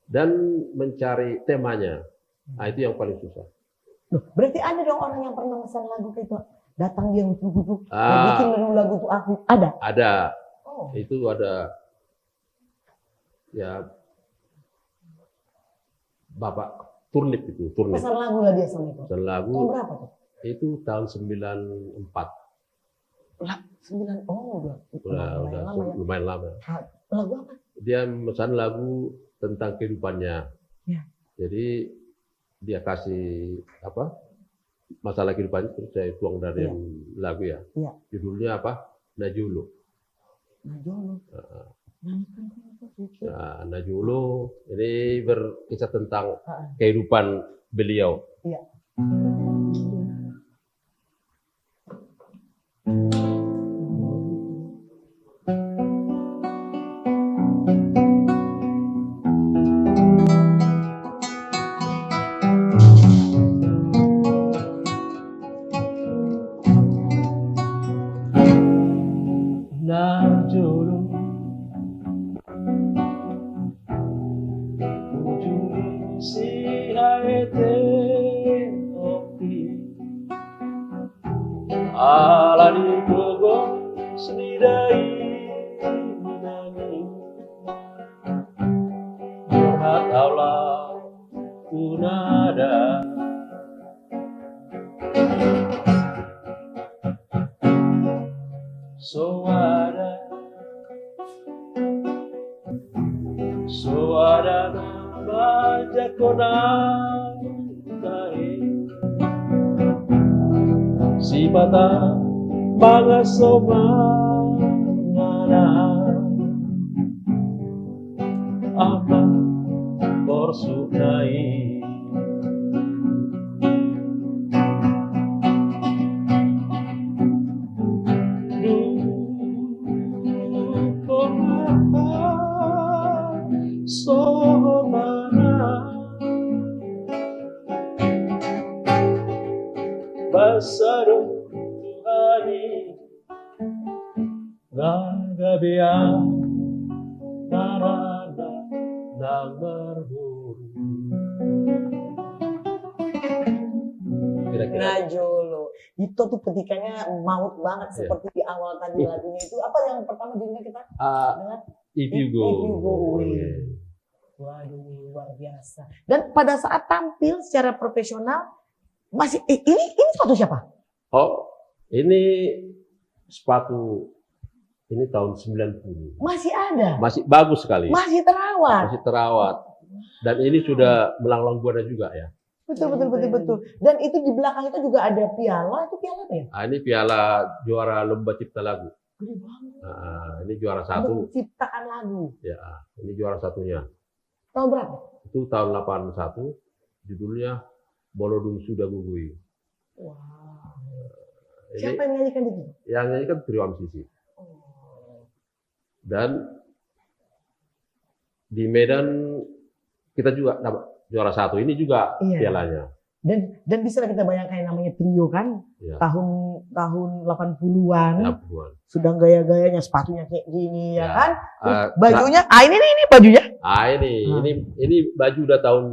Speaker 2: dan mencari temanya. Nah, itu yang paling susah.
Speaker 1: Loh, berarti ada dong orang yang pernah pesan lagu kayak itu. Datang dia untuk
Speaker 2: Ah.
Speaker 1: bikin lagu untuk aku. Ada?
Speaker 2: Ada,
Speaker 1: Oh.
Speaker 2: itu ada ya Bapak Turnip itu, Turnip.
Speaker 1: Pesan lagu lah dia sama itu.
Speaker 2: Pesan lagu
Speaker 1: Tahun berapa tuh?
Speaker 2: itu tahun 94.
Speaker 1: Lah, 9. Oh, udah
Speaker 2: Udah
Speaker 1: lama ya.
Speaker 2: lumayan lama.
Speaker 1: Lagu apa?
Speaker 2: Dia memesan lagu tentang kehidupannya.
Speaker 1: Ya.
Speaker 2: Jadi dia kasih apa masalah kehidupannya terus saya tuang dari
Speaker 1: Iya.
Speaker 2: lagu ya.
Speaker 1: Iya.
Speaker 2: Judulnya apa? Najulu.
Speaker 1: Najolo. Nyanyikan itu.
Speaker 2: Nah, Najulu ini berkisah tentang
Speaker 1: Ah.
Speaker 2: kehidupan beliau.
Speaker 1: Iya.
Speaker 4: Najulu ujung si haete opi ala di gogo senidai nani curhat Allah punada Soada nama jakona si mata mga somana ama porsunai Basaro Tuhani Nagabiang Narada ng marhum
Speaker 2: Kira-kira
Speaker 1: Najolo. Itu tuh petikannya maut banget
Speaker 2: Iya.
Speaker 1: seperti di awal tadi lagunya itu. Apa yang pertama judulnya kita dengar?
Speaker 2: If You Go.
Speaker 1: If You Go Away. Waduh, luar biasa. Dan pada saat tampil secara profesional masih ini sepatu siapa?
Speaker 2: Oh, ini sepatu ini tahun 90.
Speaker 1: Masih ada.
Speaker 2: Masih bagus sekali.
Speaker 1: Masih terawat.
Speaker 2: Masih terawat. Dan ini sudah melanglang buana juga ya.
Speaker 1: Betul. Dan itu di belakang itu juga ada piala. Itu piala apa ya?
Speaker 2: Nah, ini piala juara lomba cipta lagu.
Speaker 1: Gede banget.
Speaker 2: Nah, ini juara satu.
Speaker 1: Ciptaan lagu.
Speaker 2: Ya, ini juara satunya.
Speaker 1: Tahun berapa?
Speaker 2: Itu tahun 81. Judulnya Bolodung Sudah Gugui.
Speaker 1: Wow.
Speaker 2: Ini
Speaker 1: Siapa yang nyanyikan itu?
Speaker 2: yang nyanyi kan trio AMSISI.
Speaker 1: Oh.
Speaker 2: Dan di Medan kita juga dapat juara satu. Ini juga
Speaker 1: Iya.
Speaker 2: pialanya.
Speaker 1: Dan bisa kita bayangkan yang namanya trio kan,
Speaker 2: Ya.
Speaker 1: tahun 80-an,
Speaker 2: Ya, buan.
Speaker 1: sudah gaya-gayanya sepatunya kayak gini ya
Speaker 2: Ya.
Speaker 1: kan,
Speaker 2: Ah,
Speaker 1: bajunya, ini bajunya.
Speaker 2: ini baju udah tahun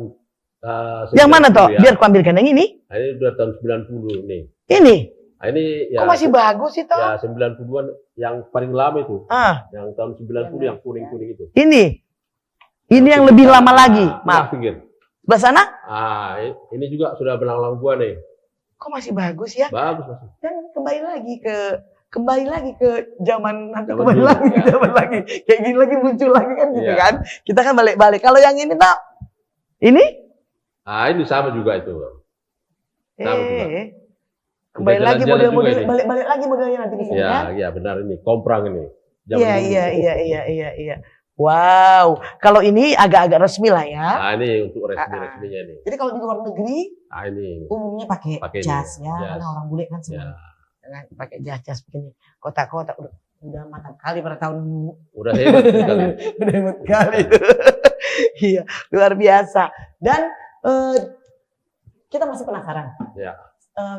Speaker 1: Yang mana
Speaker 2: 90
Speaker 1: toh?
Speaker 2: ya.
Speaker 1: Biar ku ambilkan yang ini.
Speaker 2: Ini udah tahun 90 nih.
Speaker 1: Ini,
Speaker 2: Ini ya
Speaker 1: kok masih bagus sih toh?
Speaker 2: ya 90-an yang paling lama itu.
Speaker 1: Ah,
Speaker 2: Yang tahun 90 yang kuning-kuning itu.
Speaker 1: ini yang lebih lama lagi, maaf.
Speaker 2: Pinggir.
Speaker 1: Sebelah sana,
Speaker 2: Ini juga sudah belang-belang gua nih.
Speaker 1: kok masih bagus ya?
Speaker 2: Bagus masih.
Speaker 1: Dan kembali lagi ke zaman nanti,
Speaker 2: Zaman
Speaker 1: kembali
Speaker 2: dulu,
Speaker 1: lagi ke
Speaker 2: ya.
Speaker 1: zaman lagi, kayak gini lagi muncul lagi kan gitu
Speaker 2: Iya.
Speaker 1: kan? Kita kan balik-balik. Kalau yang ini tak, ini,
Speaker 2: Ini sama juga itu. Sama juga.
Speaker 1: kembali
Speaker 2: Udah
Speaker 1: lagi
Speaker 2: jalan-jalan juga
Speaker 1: model
Speaker 2: ini.
Speaker 1: balik lagi modelnya nanti di sini kan?
Speaker 2: Iya benar ini. Komprang ini. Zaman
Speaker 1: Iya,
Speaker 2: dulu.
Speaker 1: iya. Wow, kalau ini agak-agak resmi lah ya.
Speaker 2: Ini untuk resmi-resminya nih.
Speaker 1: Jadi kalau di luar negeri
Speaker 2: Ini.
Speaker 1: umumnya pakai
Speaker 2: Pakai
Speaker 1: jas
Speaker 2: ini,
Speaker 1: ya,
Speaker 2: jas.
Speaker 1: karena orang bule kan
Speaker 2: Ya.
Speaker 1: semua pakai jas begini. Kotak-kotak udah mantap kali pada tahun
Speaker 2: Udah hebat sekali.
Speaker 1: udah hebat kali itu. Iya, luar biasa. Dan kita masih penasaran.
Speaker 2: Ya.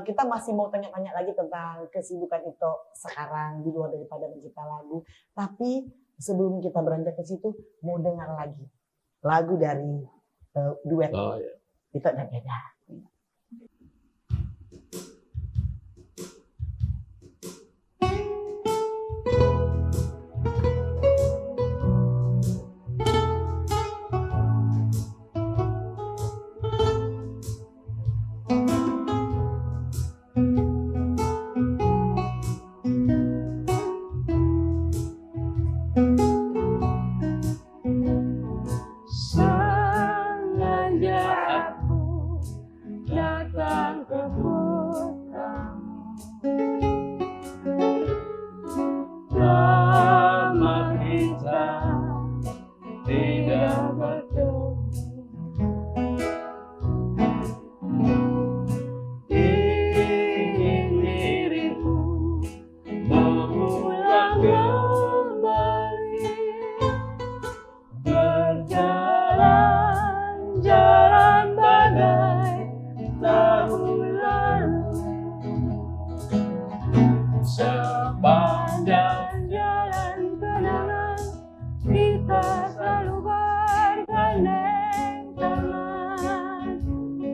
Speaker 1: Kita masih mau tanya-tanya lagi tentang kesibukan itu sekarang di luar daripada mencipta lagu. Tapi sebelum kita beranjak ke situ, mau dengar lagi lagu dari duet
Speaker 2: Oh ya.
Speaker 1: Ito dan Eda.
Speaker 4: Sengaja aku datang ke kotamu. Lama kita tidak bertemu. Ingin dirimu mengulang kembali. Berjalan-jalan bagai tahun lalu. Sepanjang jalan kenangan kita selalu bergandeng tangan.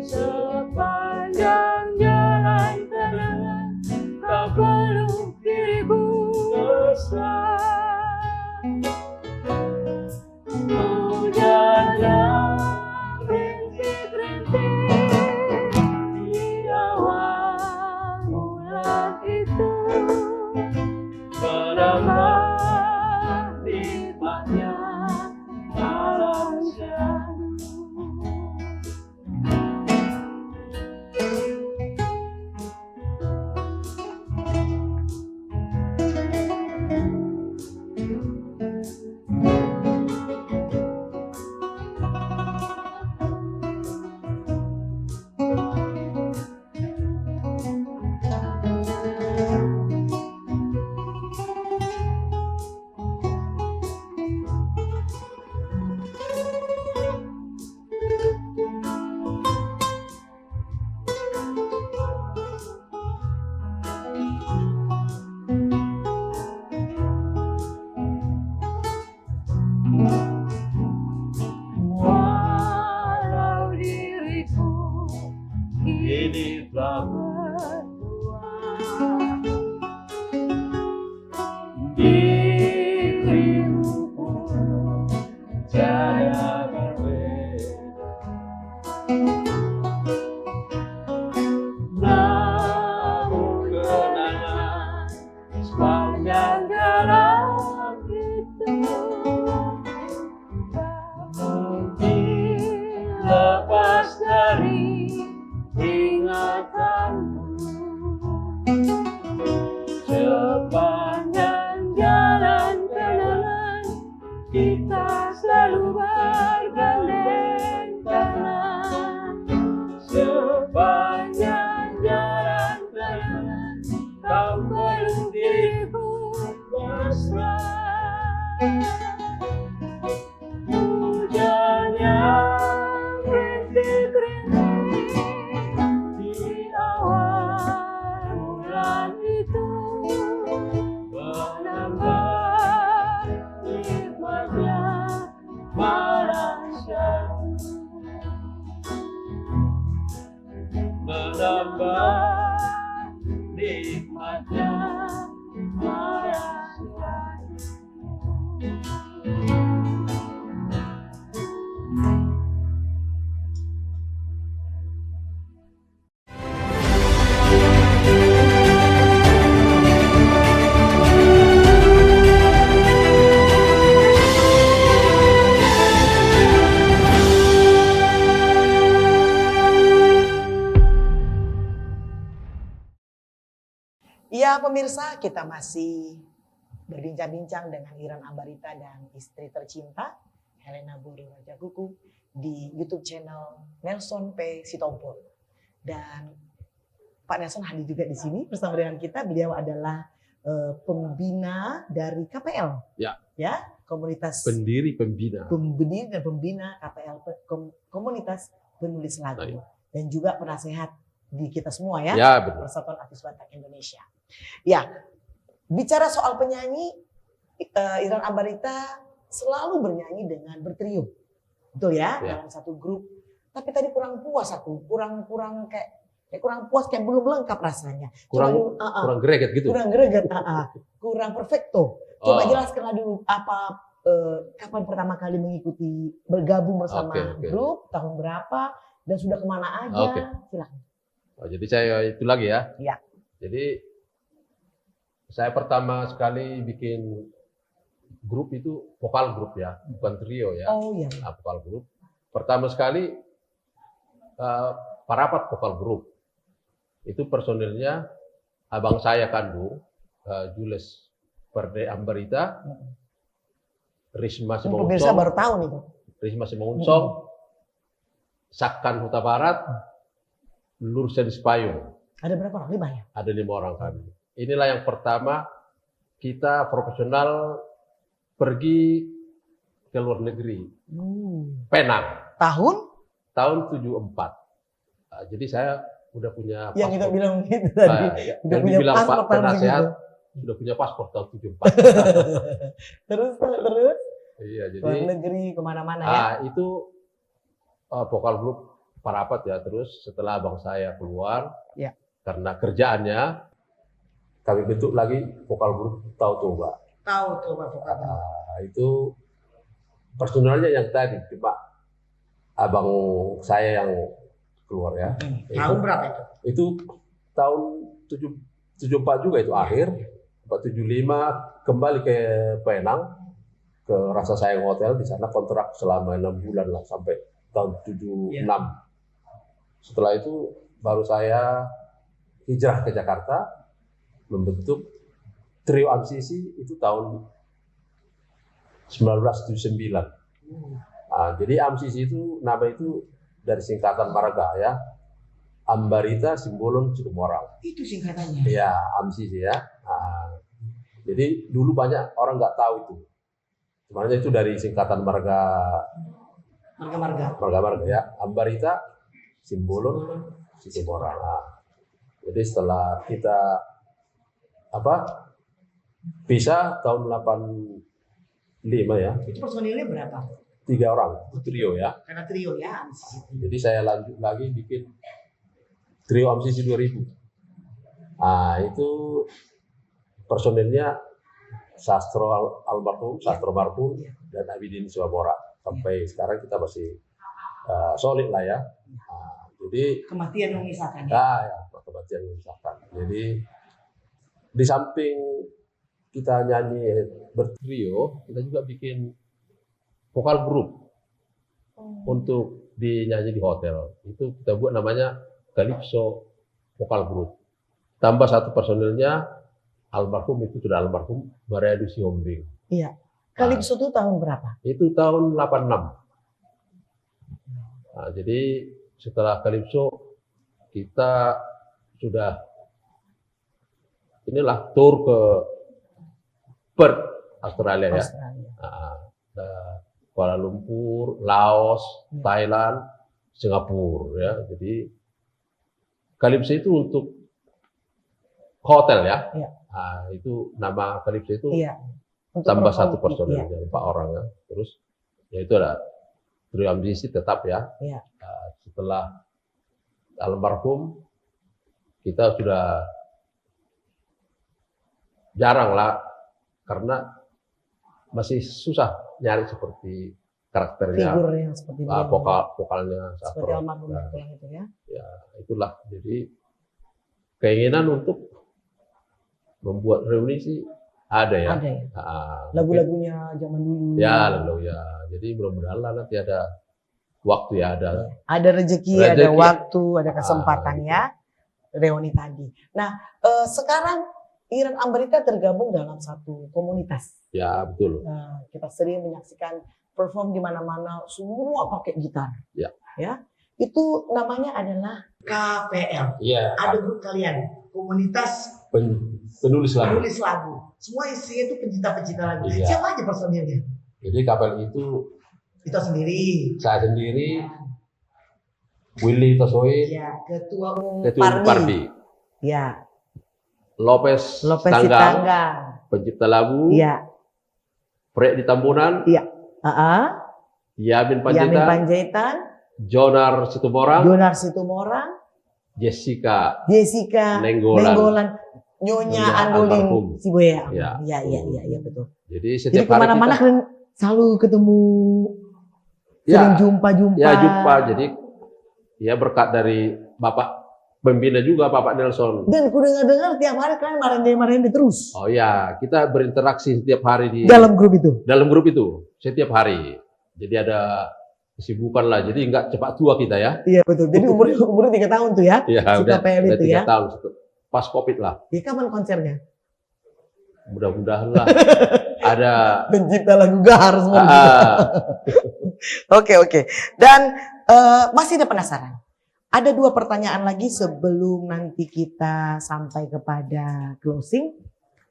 Speaker 4: Sepanjang jalan kenangan kau peluk diriku mesra. Hujan yang rintik-rintik di awal bulan itu menambah nikmatnya malam syahdu. Walau diriku kini telah bertua, dirimu pun jaya berbeda. Namun kenangan sepanjang jalan itu lepas dari ingatanmu. Sepanjang jalan kenangan kita selalu bergandeng tangan. Sepanjang jalan kenangan kau peluk diriku mesra. Hujan yang rintik-rintik
Speaker 1: Ya pemirsa, kita masih berbincang-bincang dengan Iran Ambarita dan istri tercinta Helena Buru Rajakuku di YouTube channel Nelson P. Sitompul. Dan Pak Nelson hadir juga di sini bersama dengan kita. Beliau adalah pembina dari KPL. Ya, komunitas
Speaker 2: Pendiri pembina.
Speaker 1: pembina dan pembina KPL, komunitas penulis lagu.
Speaker 2: Nah, iya.
Speaker 1: Dan juga penasehat di kita semua ya.
Speaker 2: Ya, betul.
Speaker 1: Persatuan Artis Batak Indonesia. Ya, bicara soal penyanyi, Iran Ambarita selalu bernyanyi dengan bertrio, betul ya,
Speaker 2: Ya.
Speaker 1: dalam satu grup. Tapi tadi kurang puas aku, kurang kayak kurang puas, kayak belum lengkap rasanya.
Speaker 2: Kurang kurang greget gitu.
Speaker 1: Kurang greget, kurang perfecto. Coba
Speaker 2: Oh.
Speaker 1: jelaskanlah dulu apa kapan pertama kali mengikuti bergabung bersama
Speaker 2: Oke.
Speaker 1: grup, tahun berapa, dan sudah kemana aja?
Speaker 2: Oke.
Speaker 1: Silakan.
Speaker 2: Oh, jadi saya itu lagi ya.
Speaker 1: Ya.
Speaker 2: Jadi saya pertama sekali bikin grup itu vokal grup ya, bukan trio ya.
Speaker 1: Oh iya.
Speaker 2: Nah, vokal grup. Pertama sekali parapat vokal grup. Itu personilnya abang saya kandung, Jules Perde Ambarita, Risma
Speaker 1: Pemirsa
Speaker 2: Simangunsong,
Speaker 1: baru tahu nih, Pak.
Speaker 2: Risma Simangunsong, Sakkan Huta Barat, Lursen Spayung.
Speaker 1: Ada berapa orang? 5 ya?
Speaker 2: Ada 5 orang kami. Inilah yang pertama kita profesional pergi ke luar negeri. Penang,
Speaker 1: Tahun?
Speaker 2: tahun 74. Nah, jadi saya udah punya
Speaker 1: Yang kita
Speaker 2: paspor.
Speaker 1: bilang gitu tadi.
Speaker 2: Ya,
Speaker 1: Udah
Speaker 2: yang
Speaker 1: punya
Speaker 2: dibilang
Speaker 1: paspor
Speaker 2: Pak
Speaker 1: tahun
Speaker 2: penasehat
Speaker 1: segitu.
Speaker 2: sudah punya paspor tahun 74.
Speaker 1: Terus
Speaker 2: Iya,
Speaker 1: luar
Speaker 2: jadi
Speaker 1: negeri kemana-mana ya?
Speaker 2: itu vokal grup parapat ya. Terus setelah abang saya keluar,
Speaker 1: Ya.
Speaker 2: karena kerjaannya, kami bentuk lagi vokal grup Tau Toba.
Speaker 1: Tahu tuh Pak vokal.
Speaker 2: Itu personalnya yang tadi, cuma abang saya yang keluar ya.
Speaker 1: Tahun berapa itu?
Speaker 2: Itu tahun 74 juga itu akhir. 75 kembali ke Penang, ke Rasa Sayang Hotel. Di sana kontrak selama 6 bulan lah sampai tahun 76. Setelah itu baru saya hijrah ke Jakarta, membentuk trio MCC itu tahun 1979. Jadi MCC itu nama itu dari singkatan marga ya. Ambarita Simbolon Citumorang.
Speaker 1: Itu singkatannya.
Speaker 2: Iya, MCC ya. Jadi dulu banyak orang nggak tahu itu. Sebenarnya itu dari singkatan marga
Speaker 1: Marga-marga.
Speaker 2: ya. Ambarita Simbolon Citumorang. Jadi setelah kita pisah tahun 85 ya.
Speaker 1: Itu personilnya berapa?
Speaker 2: 3 orang trio ya.
Speaker 1: Karena trio ya.
Speaker 2: Jadi saya lanjut lagi bikin trio MCC 2000. Itu personilnya Sastro almarhum, Sastro Marhum, dan Abidin Siwamora. Sampai sekarang kita masih solid lah ya. Jadi
Speaker 1: Kematian memisahkan ya.
Speaker 2: kematian memisahkan. Jadi di samping kita nyanyi bertrio, kita juga bikin vokal grup untuk dinyanyi di hotel. Itu kita buat namanya Calypso Vokal Group. Tambah satu personilnya almarhum, itu sudah almarhum, Mariadu Siombing.
Speaker 1: Iya. Calypso itu tahun berapa?
Speaker 2: Itu tahun 86. Jadi setelah Calypso kita sudah tour ke Perth, Australia ya.
Speaker 1: Australia.
Speaker 2: Kuala Lumpur, Laos, Thailand, Singapura ya. Jadi Calypso itu untuk hotel ya.
Speaker 1: Iya.
Speaker 2: Itu nama Calypso itu
Speaker 1: Iya. Untuk
Speaker 2: tambah
Speaker 1: vokal,
Speaker 2: satu personil
Speaker 1: iya.
Speaker 2: jadi 4 orang ya. Terus ya itu ada trio MCC tetap ya.
Speaker 1: Iya.
Speaker 2: Setelah almarhum kita sudah jarang lah karena masih susah nyari seperti karakternya,
Speaker 1: Figur yang seperti dia.
Speaker 2: vokalnya
Speaker 1: Seperti
Speaker 2: Sastro.
Speaker 1: almarhum yang itu ya.
Speaker 2: Ya itulah, jadi keinginan untuk membuat reuni sih ada ya.
Speaker 1: Ada ya.
Speaker 2: Nah,
Speaker 1: Lagu-lagunya zaman dulu.
Speaker 2: ya lalu ya, jadi mudah-mudahan lah nanti ada waktu ya, ada
Speaker 1: Ada rezeki, ada
Speaker 2: Rezeki.
Speaker 1: waktu, ada kesempatan
Speaker 2: gitu.
Speaker 1: ya. Reuni tadi. Nah, sekarang Iran Ambarita tergabung dalam satu komunitas.
Speaker 2: Ya, betul.
Speaker 1: Nah, kita sering menyaksikan perform di mana-mana, semua pakai gitar.
Speaker 2: Ya.
Speaker 1: Ya, itu namanya adalah KPL.
Speaker 2: Iya.
Speaker 1: Ada grup kalian, komunitas
Speaker 2: Penulis lagu.
Speaker 1: penulis lagu. Semua isinya itu pencinta-pencinta lagu.
Speaker 2: Iya.
Speaker 1: Siapa aja personilnya?
Speaker 2: Jadi KPL itu
Speaker 1: Kita sendiri.
Speaker 2: saya sendiri, Willy Tosoe,
Speaker 1: Ya, ketua umum
Speaker 2: Ketua Umum Parbi,
Speaker 1: Ya,
Speaker 2: Lopez
Speaker 1: Lopez
Speaker 2: Tanggang,
Speaker 1: Sitanggang.
Speaker 2: pencipta lagu,
Speaker 1: Ya,
Speaker 2: Prek di Tambunan, Yamin
Speaker 1: Yamin
Speaker 2: Panjaitan,
Speaker 1: Panjaitan,
Speaker 2: Jonar Situmorang,
Speaker 1: Donar Situmorang,
Speaker 2: Jessica
Speaker 1: Jessica
Speaker 2: Nenggolan.
Speaker 1: Nyonya
Speaker 2: Nyonya
Speaker 1: Andolin
Speaker 2: Almarhum.
Speaker 1: Siboya.
Speaker 2: Ya.
Speaker 1: Iya, betul.
Speaker 2: Jadi
Speaker 1: Jadi
Speaker 2: setiap hari
Speaker 1: kemana-mana
Speaker 2: kita
Speaker 1: kalian selalu ketemu, sering jumpa-jumpa.
Speaker 2: ya jumpa. Jadi ya berkat dari Bapak pembina juga, Bapak Nelson.
Speaker 1: Dan ku dengar-dengar tiap hari kalian marende terus
Speaker 2: Oh ya, kita berinteraksi setiap hari di
Speaker 1: dalam grup itu.
Speaker 2: setiap hari. Jadi ada kesibukan lah. Jadi nggak cepat tua kita ya.
Speaker 1: Iya betul. Jadi umurnya 3 tahun tuh ya.
Speaker 2: Ya,
Speaker 1: Si KPL
Speaker 2: udah
Speaker 1: itu
Speaker 2: 3
Speaker 1: ya.
Speaker 2: tahun pas Covid lah.
Speaker 1: Ya kapan konsernya?
Speaker 2: Mudah-mudahan lah ada.
Speaker 1: Pencipta lagu gahar semua. Oke. Dan masih ada penasaran. Ada 2 pertanyaan lagi sebelum nanti kita sampai kepada closing.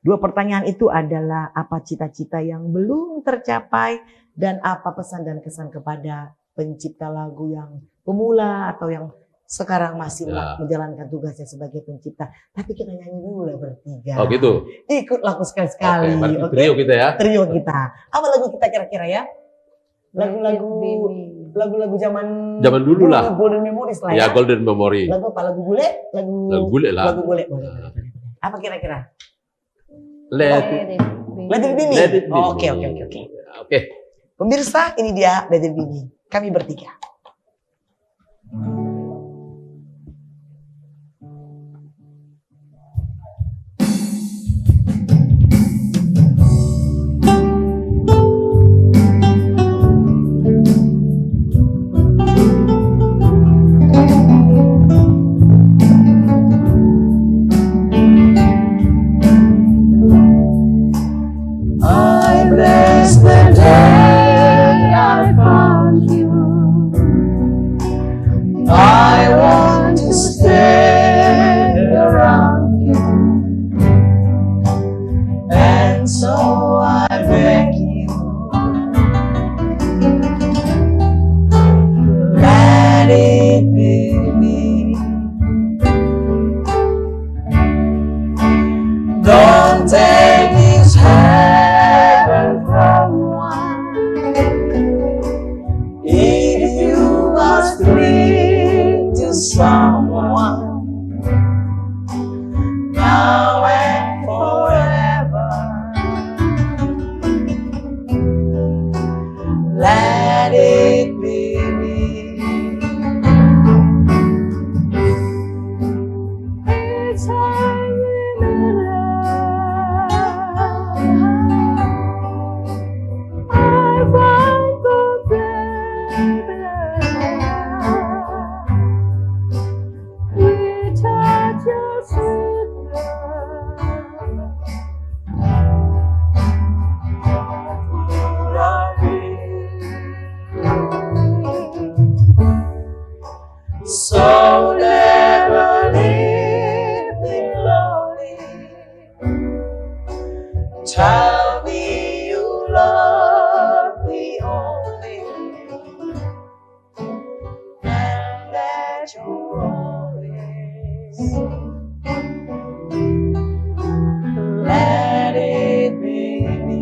Speaker 1: 2 pertanyaan itu adalah apa cita-cita yang belum tercapai dan apa pesan dan kesan kepada pencipta lagu yang pemula atau yang sekarang masih menjalankan tugasnya sebagai pencipta. Tapi kita nyanyi dulu lah bertiga.
Speaker 2: Oh gitu.
Speaker 1: Ikut lagu sekali-sekali.
Speaker 2: Oke, trio kita ya.
Speaker 1: Trio kita. Apa lagu kita kira-kira ya? Lagu-lagu zaman
Speaker 2: dulu lah.
Speaker 1: Golden Memories lah ya.
Speaker 2: Ya, Golden Memory.
Speaker 1: Lagu apa? Lagu bule? Lagu
Speaker 2: bule lah.
Speaker 1: Lagu bule. Boleh. Apa kira-kira?
Speaker 2: Let
Speaker 1: It Be Me.
Speaker 2: Let It Be Me.
Speaker 1: Oke. Pemirsa, ini dia Let It Be Me. Kami bertiga.
Speaker 4: I bless the day I found you. I want to stay around you, and so I beg you, let it be me. Don't take this heaven from one. If you must cling to someone now and forever, let it be me. It's hanging around. I find the baby. We touch your sweet love. So never leave me lonely. Tell me you love me only, and that you always let it be me.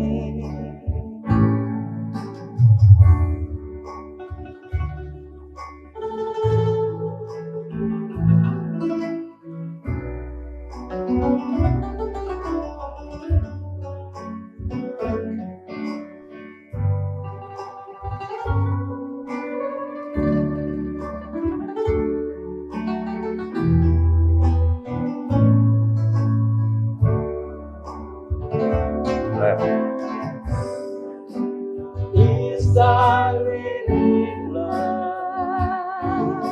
Speaker 4: Is that really love?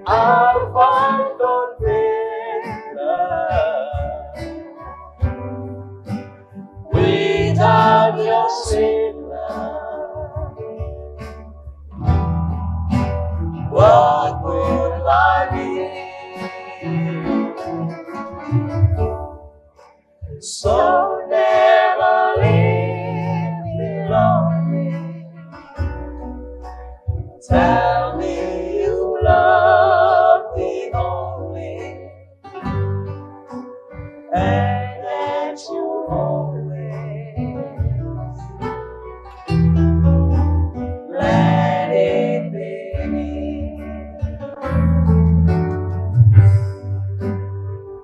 Speaker 4: I found the without your sweet love, what would I be? So never leave me lonely. Tell me you love me only, and that you always let it be me,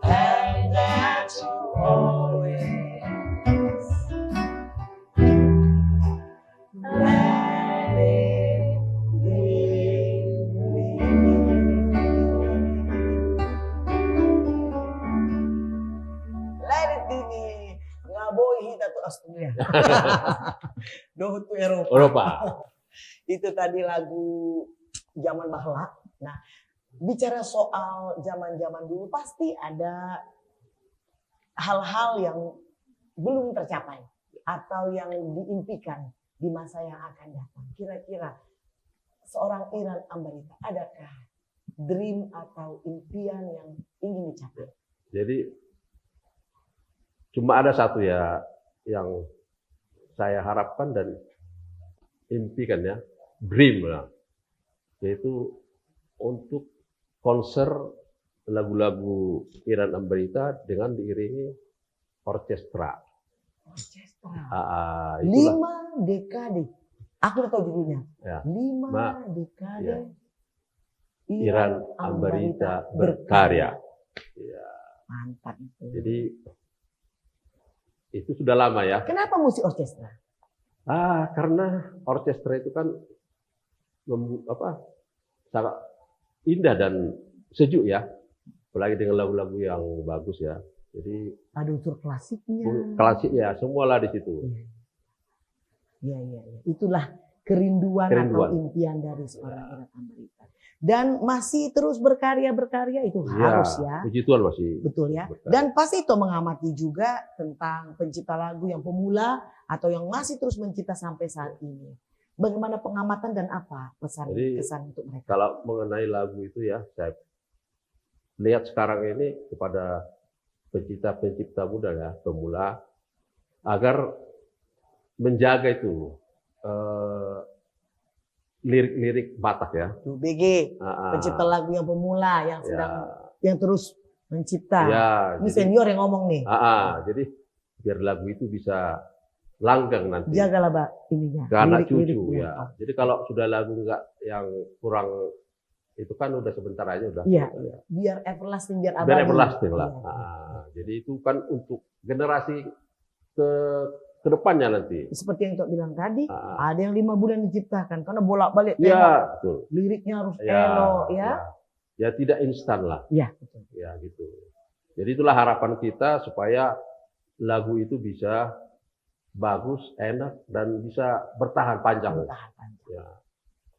Speaker 4: and that you always let it be me.
Speaker 1: Let it be me. Ngaboy hita tu Asturia. Dohut tu Eropa.
Speaker 2: Eropa.
Speaker 1: Itu tadi lagu zaman bahla. Nah, bicara soal zaman-zaman dulu pasti ada hal-hal yang belum tercapai atau yang diimpikan di masa yang akan datang. Kira-kira seorang Iran Ambarita, adakah dream atau impian yang ingin dicapai?
Speaker 2: Jadi cuma ada satu ya yang saya harapkan dan impikan ya, dream lah, yaitu untuk konser lagu-lagu Iran Ambarita dengan diiringi orkestra.
Speaker 1: Orkestra.
Speaker 2: Itulah.
Speaker 1: 5 dekade. Aku udah tahu judulnya.
Speaker 2: Ya.
Speaker 1: 5 dekade.
Speaker 2: Ya. Iran Ambarita berkarya. Ya.
Speaker 1: Mantap itu.
Speaker 2: Jadi itu sudah lama ya.
Speaker 1: Kenapa musik orkestra?
Speaker 2: Karena orkestra itu kan sangat indah dan sejuk ya. Apalagi dengan lagu-lagu yang bagus ya. Jadi
Speaker 1: Ada unsur klasiknya.
Speaker 2: klasik ya, semualah di situ.
Speaker 1: Iya. Itulah kerinduan atau impian dari seorang Iran Ambarita. Dan masih terus berkarya itu harus ya.
Speaker 2: Puji Tuhan masih.
Speaker 1: Betul ya.
Speaker 2: berkarya.
Speaker 1: Dan pasti itu mengamati juga tentang pencipta lagu yang pemula atau yang masih terus mencipta sampai saat ini. Bagaimana pengamatan dan apa kesan untuk mereka?
Speaker 2: Kalau mengenai lagu itu ya, saya lihat sekarang ini kepada pencipta muda ya, pemula, agar menjaga itu lirik-lirik Batak ya.
Speaker 1: Tuh, BG, pencipta lagu yang pemula yang sedang yang terus mencipta.
Speaker 2: Ya,
Speaker 1: Ini
Speaker 2: jadi,
Speaker 1: senior yang ngomong nih.
Speaker 2: jadi biar lagu itu bisa langgeng nanti.
Speaker 1: Jagalah Mbak ininya.
Speaker 2: Ke anak cucu
Speaker 1: lirik-liriknya.
Speaker 2: ya. Jadi kalau sudah lagu enggak yang kurang itu kan udah sebentar aja udah.
Speaker 1: Iya. Biar everlasting, biar abadi.
Speaker 2: Biar everlasting lah.
Speaker 1: Iya.
Speaker 2: Jadi itu kan untuk generasi ke depannya nanti.
Speaker 1: Seperti yang Tok bilang tadi, ada yang 5 bulan diciptakan karena bolak-balik
Speaker 2: Iya,
Speaker 1: tengok.
Speaker 2: betul.
Speaker 1: Liriknya harus
Speaker 2: Ya,
Speaker 1: elok ya.
Speaker 2: Ya tidak instan lah.
Speaker 1: Iya, betul.
Speaker 2: Ya gitu. Jadi itulah harapan kita supaya lagu itu bisa bagus, enak dan bisa bertahan panjang.
Speaker 1: Bertahan panjang.
Speaker 2: Ya.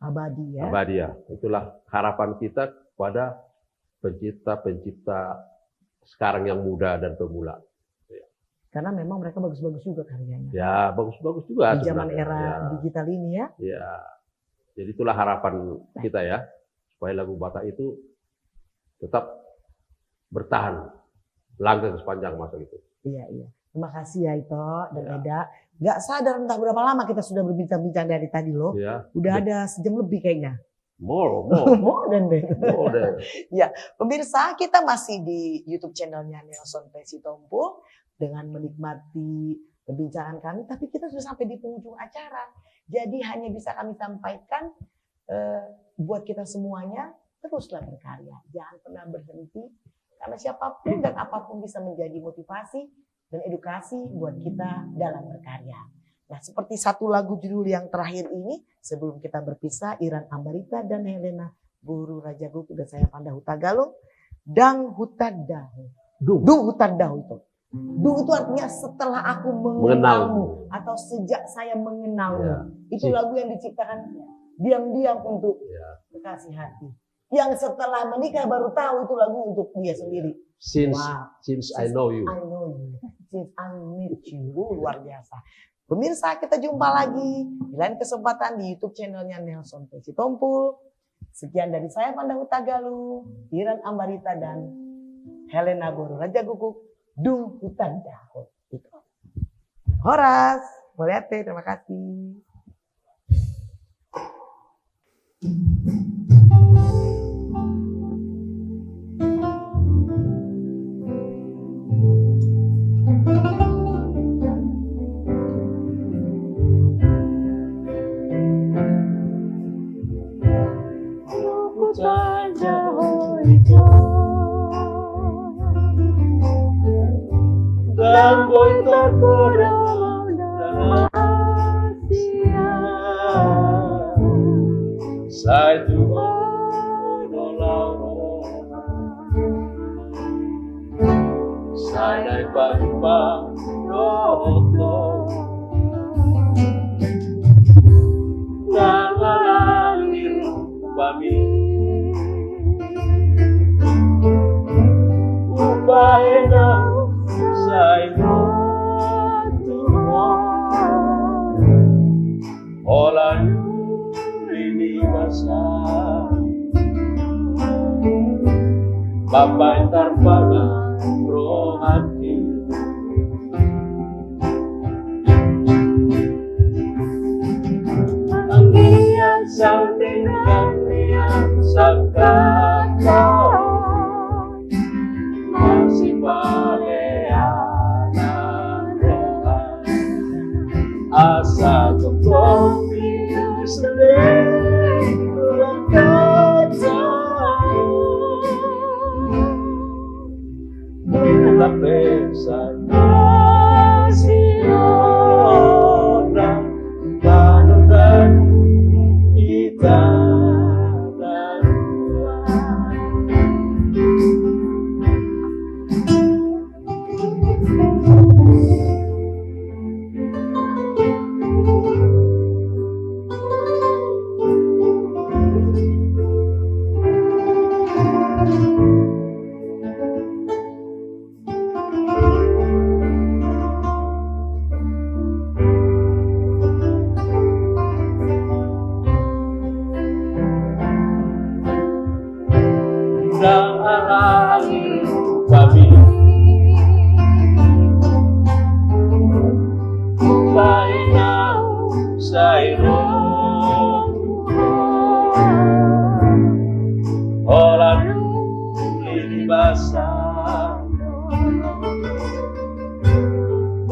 Speaker 1: Abadi ya.
Speaker 2: Abadi ya. Itulah harapan kita kepada pencipta-pencipta sekarang yang muda dan pemula.
Speaker 1: Karena memang mereka bagus-bagus juga karyanya.
Speaker 2: Ya, bagus-bagus juga
Speaker 1: Di zaman
Speaker 2: sebenarnya.
Speaker 1: era
Speaker 2: Ya.
Speaker 1: digital ini ya.
Speaker 2: Ya. Jadi itulah harapan kita ya, supaya lagu Batak itu tetap bertahan langgeng sepanjang masa gitu.
Speaker 1: Iya. Terima kasih ya Ito dan
Speaker 2: Ya.
Speaker 1: Eda. Gak sadar entah berapa lama kita sudah berbincang-bincang dari tadi loh.
Speaker 2: Ya.
Speaker 1: Udah ada sejam lebih kayaknya.
Speaker 2: More.
Speaker 1: More than that.
Speaker 2: More than.
Speaker 1: Pemirsa, kita masih di YouTube channelnya Nelson Pesitompo dengan menikmati perbincangan kami, tapi kita sudah sampai di penghujung acara. Jadi hanya bisa kami sampaikan buat kita semuanya, teruslah berkarya, jangan pernah berhenti, karena siapapun dan apapun bisa menjadi motivasi dan edukasi buat kita dalam berkarya. Nah, seperti satu lagu judul yang terakhir ini, sebelum kita berpisah, Iran Ambarita dan Helena Buru Rajagoku dan saya Panda Hutagalung, Dang Hutadahu. Dung Hutadahu itu. Dung itu artinya setelah aku mengenalmu atau sejak saya mengenalmu.
Speaker 2: Ya.
Speaker 1: Itu lagu yang diciptakan diam-diam untuk kekasih hati. Yang setelah menikah baru tahu itu lagu untuk dia sendiri.
Speaker 2: Since I know you.
Speaker 1: I know you. Since I meet you. Luar biasa. Pemirsa, kita jumpa lagi di lain kesempatan di YouTube channelnya Nelson Pesitompul. Sekian dari saya, Fanda Hutagalu, Iran Ambarita, dan Helena Boru Raja Guguk, Dung Hutan Dahut. Horas, Moliate, terima kasih.
Speaker 4: Dan boy terkurang rahasia saya juga menolak saya naik pagi-pagi dokter dan lalani kami upaya saya Olan ini basah Bapak terpaga rohani Anggian samping kalian sakata Masih baleanan rohani Asa kopi sedih berkata Tapi saya siapa dan kita dan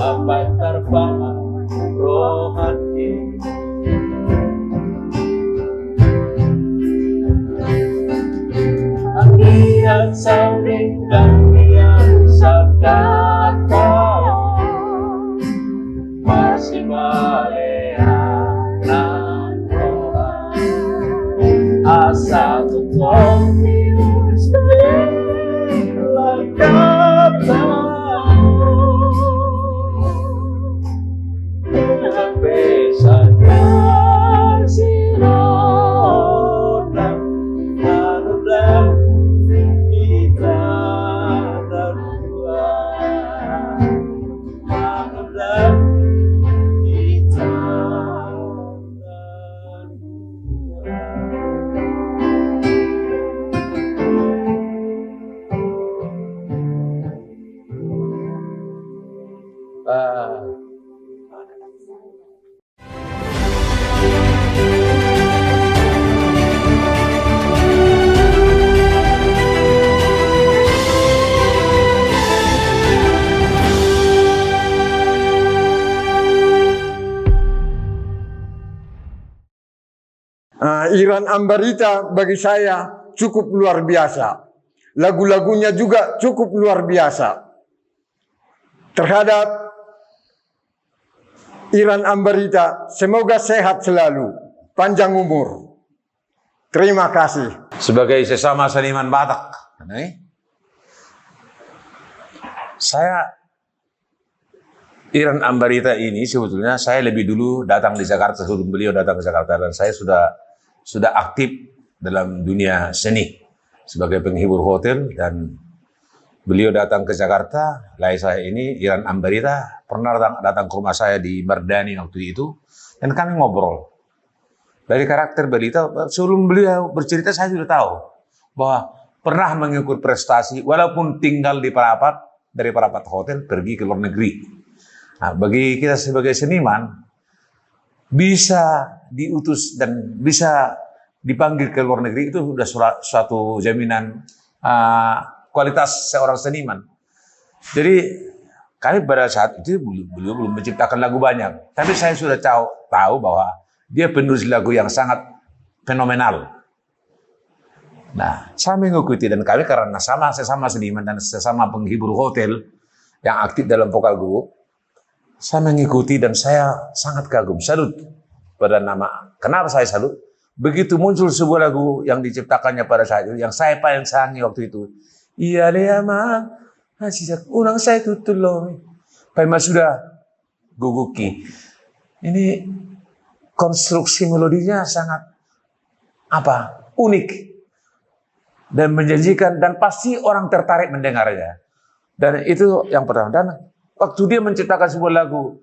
Speaker 4: Bapak terpaha rohani Anggian samping dan yang sakata Masih baleanan rohani Asa tutup mius kata Besadar sirodam Manudam kita darua Manudam kita darua
Speaker 6: Iran Ambarita bagi saya cukup luar biasa. Lagu-lagunya juga cukup luar biasa. Terhadap Iran Ambarita, semoga sehat selalu, panjang umur. Terima kasih.
Speaker 7: Sebagai sesama seniman Batak, saya Iran Ambarita ini sebetulnya saya lebih dulu datang di Jakarta sebelum beliau datang ke Jakarta, dan saya sudah aktif dalam dunia seni sebagai penghibur hotel dan beliau datang ke Jakarta, lai saya ini Iran Ambarita pernah datang ke rumah saya di Mardani waktu itu, dan kami ngobrol. Dari karakter beliau, sebelum beliau bercerita saya sudah tahu bahwa pernah mengikut prestasi, walaupun tinggal di Parapat, dari Parapat Hotel pergi ke luar negeri. Nah, bagi kita sebagai seniman, bisa diutus dan bisa dipanggil ke luar negeri itu sudah suatu jaminan kualitas seorang seniman. Jadi kami pada saat itu beliau belum menciptakan lagu banyak, tapi saya sudah tahu bahwa dia penulis lagu yang sangat fenomenal. Nah, saya mengikuti, dan kami karena sesama seniman dan sesama penghibur hotel yang aktif dalam vokal group, saya mengikuti dan saya sangat kagum, salut pada nama. Kenapa saya salut? Begitu muncul sebuah lagu yang diciptakannya pada saat itu, yang saya paling sayangi waktu itu, iya lema, sisa ulang saya tutulong, Paima sudah guguki. Ini konstruksi melodinya sangat unik dan menjanjikan, dan pasti orang tertarik mendengarnya. Dan itu yang pertama. Dan waktu dia menciptakan sebuah lagu,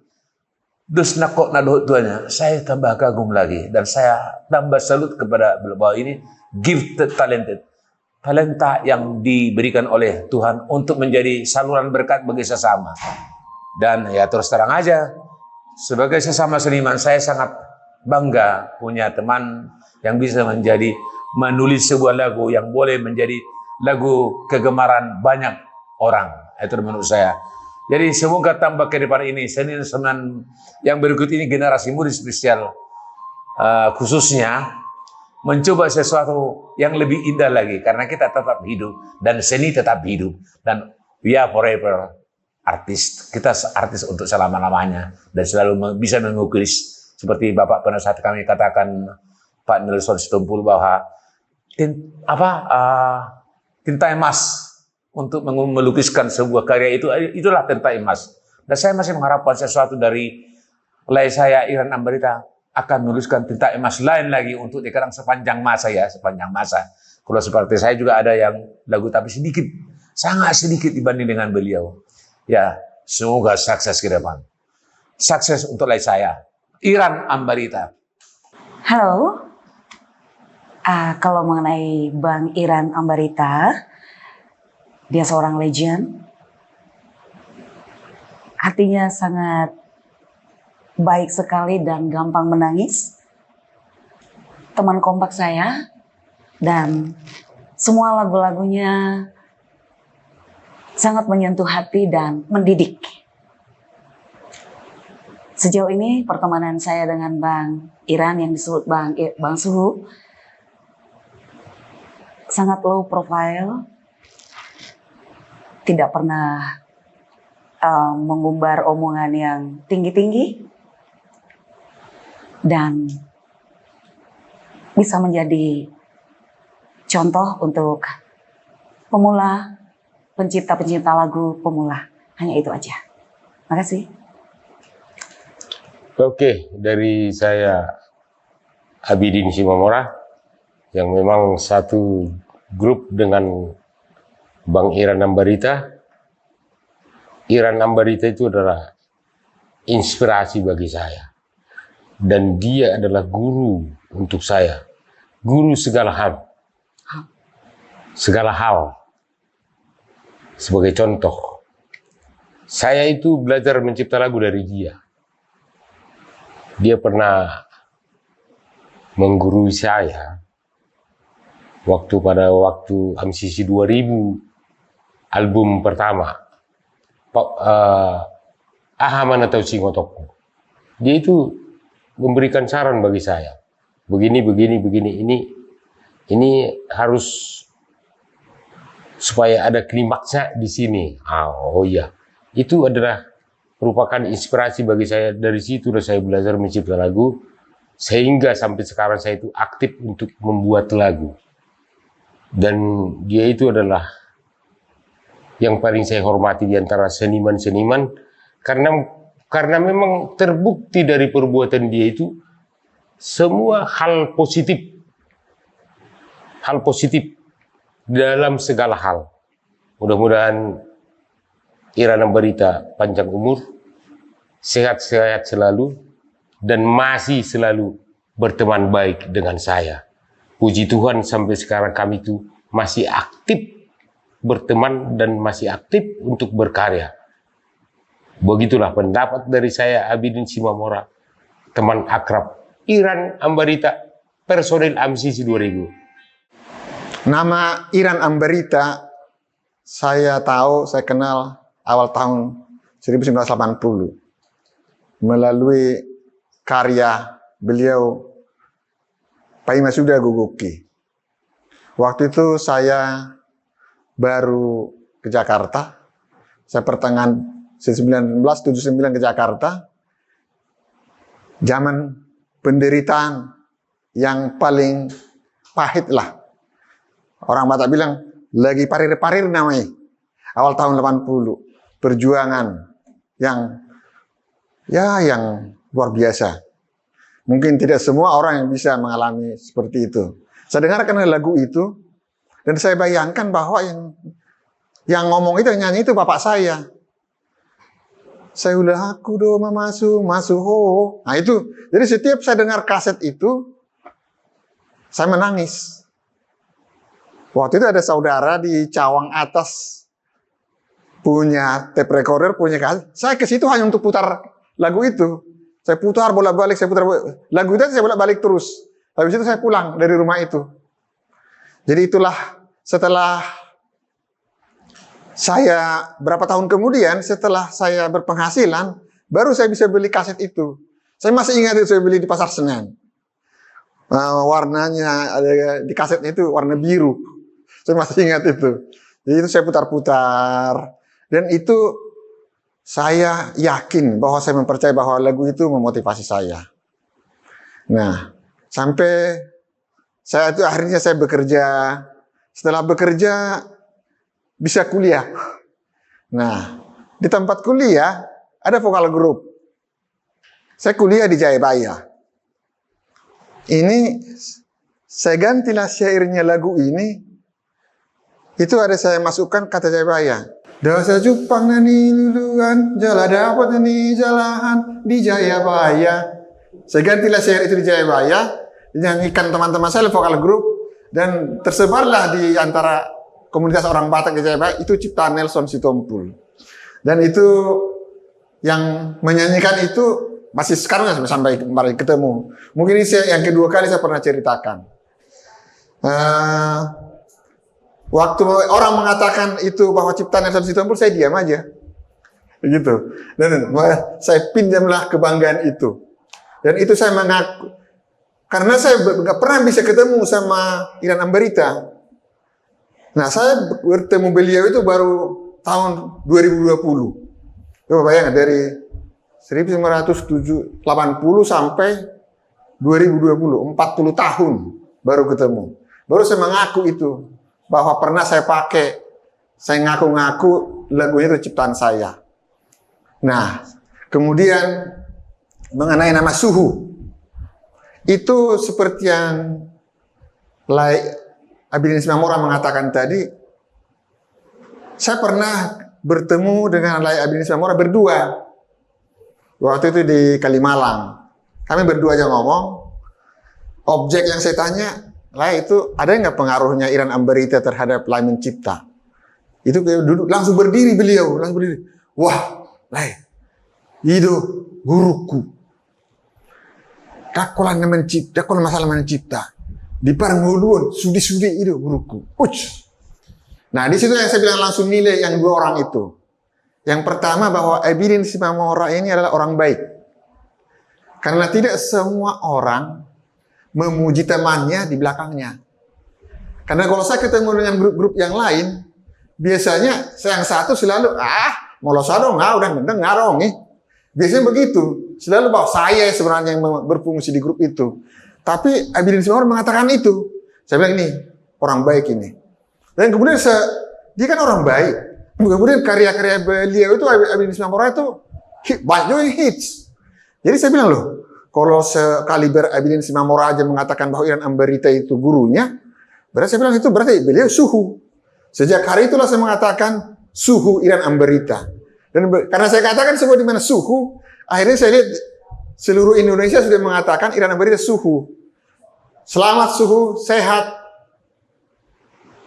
Speaker 7: dus nakok nadoh tuanya, saya tambah kagum lagi, dan saya tambah salut kepada beliau bahwa ini gifted talented, talenta yang diberikan oleh Tuhan untuk menjadi saluran berkat bagi sesama. Dan ya terus terang aja, sebagai sesama seniman, saya sangat bangga punya teman yang bisa menulis sebuah lagu yang boleh menjadi lagu kegemaran banyak orang. Itu menurut saya. Jadi semoga tambah ke depan ini, seniman yang berikut ini, generasi muda spesial khususnya, mencoba sesuatu yang lebih indah lagi, karena kita tetap hidup dan seni tetap hidup, dan we are forever artis. Kita artis untuk selama-lamanya dan selalu bisa mengukis seperti Bapak penasihat kami katakan, Pak Nelson Sitompul, bahwa tinta emas untuk melukiskan sebuah karya itulah tinta emas. Dan saya masih mengharapkan sesuatu dari saya, Iran Ambarita, akan menuliskan tinta emas lain lagi untuk dikenang sepanjang masa ya, sepanjang masa. Kalau seperti saya juga ada yang lagu tapi sedikit, sangat sedikit dibanding dengan beliau. Ya, semoga sukses ke depan. Sukses untuk saya, Iran Ambarita.
Speaker 8: Halo. Kalau mengenai Bang Iran Ambarita, dia seorang legend. Hatinya sangat baik sekali dan gampang menangis. Teman kompak saya, dan semua lagu-lagunya sangat menyentuh hati dan mendidik. Sejauh ini pertemanan saya dengan Bang Iran yang disebut Bang Suhu sangat low profile, tidak pernah mengumbar omongan yang tinggi-tinggi, dan bisa menjadi contoh untuk pemula, pencipta-pencipta lagu pemula. Hanya itu aja. Makasih.
Speaker 9: Oke, dari saya Abidin Simamora, yang memang satu grup dengan Bang Iran Ambarita. Iran Ambarita itu adalah inspirasi bagi saya. Dan dia adalah guru untuk saya. Guru segala hal. Segala hal. Sebagai contoh, saya itu belajar mencipta lagu dari dia. Dia pernah menggurui saya pada waktu MCC 2000, album pertama, Aha Mana Tahu Singotokku. Dia itu memberikan saran bagi saya, begini, ini harus supaya ada klimaksnya di sini. Oh iya, itu adalah merupakan inspirasi bagi saya. Dari situ saya belajar mencipta lagu, sehingga sampai sekarang saya itu aktif untuk membuat lagu. Dan dia itu adalah yang paling saya hormati di antara seniman-seniman, karena memang terbukti dari perbuatan dia itu semua hal positif dalam segala hal. Mudah-mudahan Iran Ambarita panjang umur, sehat-sehat selalu, dan masih selalu berteman baik dengan saya. Puji Tuhan sampai sekarang kami itu masih aktif berteman dan masih aktif untuk berkarya. Begitulah pendapat dari saya, Abidin Simamora, teman akrab Iran Ambarita, personil AMSISI 2000.
Speaker 6: Nama Iran Ambarita saya tahu, saya kenal awal tahun 1980 melalui karya beliau Pai Masuda Guguki. Waktu itu saya baru ke Jakarta, saya pertengahan 1979 ke Jakarta, zaman penderitaan yang paling pahit lah. Orang Batak bilang, lagi parir-parir namanya. Awal tahun 80, perjuangan yang luar biasa. Mungkin tidak semua orang yang bisa mengalami seperti itu. Saya dengarkan lagu itu, dan saya bayangkan bahwa yang ngomong itu, yang nyanyi itu bapak saya. Saya udah aku do masuk ho. Nah itu, jadi setiap saya dengar kaset itu, saya menangis. Waktu itu ada saudara di Cawang Atas punya tape recorder, punya kaset. Saya ke situ hanya untuk putar lagu itu. Saya putar bolak-balik, lagu itu saya bolak-balik terus. Habis itu saya pulang dari rumah itu. Jadi itulah setelah saya berapa tahun kemudian, setelah saya berpenghasilan, baru saya bisa beli kaset itu. Saya masih ingat itu saya beli di Pasar Senen. Warnanya ada di kasetnya itu warna biru. Saya masih ingat itu. Jadi itu saya putar-putar. Dan itu saya yakin bahwa saya mempercayai bahwa lagu itu memotivasi saya. Nah, sampai saya itu akhirnya saya bekerja. Setelah bekerja bisa kuliah. Nah, di tempat kuliah ada vokal grup. Saya kuliah di Jayabaya. Ini saya gantilah syairnya lagu ini. Itu ada saya masukkan kata Jayabaya. Dosa Jepang nani luluan, jala dapat nani jalahan di Jayabaya. Saya gantilah syair itu di Jayabaya, dinyanyikan teman-teman saya vokal grup, dan tersebarlah di antara komunitas orang Batak di Jayabaya, itu ciptaan Nelson Sitompul. Dan itu yang menyanyikan itu masih sekarang sampai kemarin ketemu. Mungkin ini yang kedua kali saya pernah ceritakan. Waktu orang mengatakan itu bahwa ciptaan Nelson Sitompul, saya diam aja. Begitu. Dan saya pinjamlah kebanggaan itu. Dan itu saya mengaku. Karena saya nggak pernah bisa ketemu sama Iran Ambarita. Nah, saya bertemu beliau itu baru tahun 2020. Coba bayangkan, dari 1980 sampai 2020, 40 tahun baru ketemu. Baru saya mengaku itu. Bahwa pernah saya pakai, saya ngaku-ngaku lagunya itu ciptaan saya. Nah, kemudian mengenai nama Suhu, itu seperti yang Abidin Simamora mengatakan tadi, saya pernah bertemu dengan Abidin Simamora berdua. Waktu itu di Kalimalang. Kami berdua aja ngomong, objek yang saya tanya, itu ada nggak pengaruhnya Iran Ambarita terhadap Laiman Cipta? Itu kayak duduk langsung berdiri beliau, langsung berdiri. Wah, itu guruku. Kakolan mencipta, kalau masalah mencipta di Paranguluan, sudi-sudi itu guruku. Nah, di situ yang saya bilang langsung nilai yang dua orang itu. Yang pertama bahwa Abidin Simamora ini adalah orang baik. Karena tidak semua orang memuji temannya di belakangnya. Karena kalau saya ketemu dengan grup-grup yang lain, biasanya saya yang satu selalu, molosado udah mendengar nih. Biasanya begitu. Selalu bahwa saya sebenarnya yang berfungsi di grup itu. Tapi Abidin Simamora mengatakan itu. Saya bilang ini, orang baik ini. Dan kemudian dia kan orang baik. Kemudian karya-karya beliau itu, Abidin Simamora itu banyak hits. Jadi saya bilang loh, kalau sekaliber Abidin Simamora aja mengatakan bahwa Iran Ambarita itu gurunya, berarti saya bilang itu berarti beliau Suhu. Sejak hari itulah saya mengatakan Suhu Iran Ambarita. Dan karena saya katakan sebuah di mana Suhu, akhirnya saya lihat seluruh Indonesia sudah mengatakan Iran Ambarita Suhu. Selamat Suhu, sehat,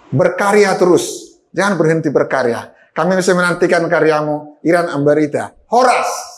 Speaker 6: berkarya terus. Jangan berhenti berkarya. Kami bisa menantikan karyamu, Iran Ambarita. Horas!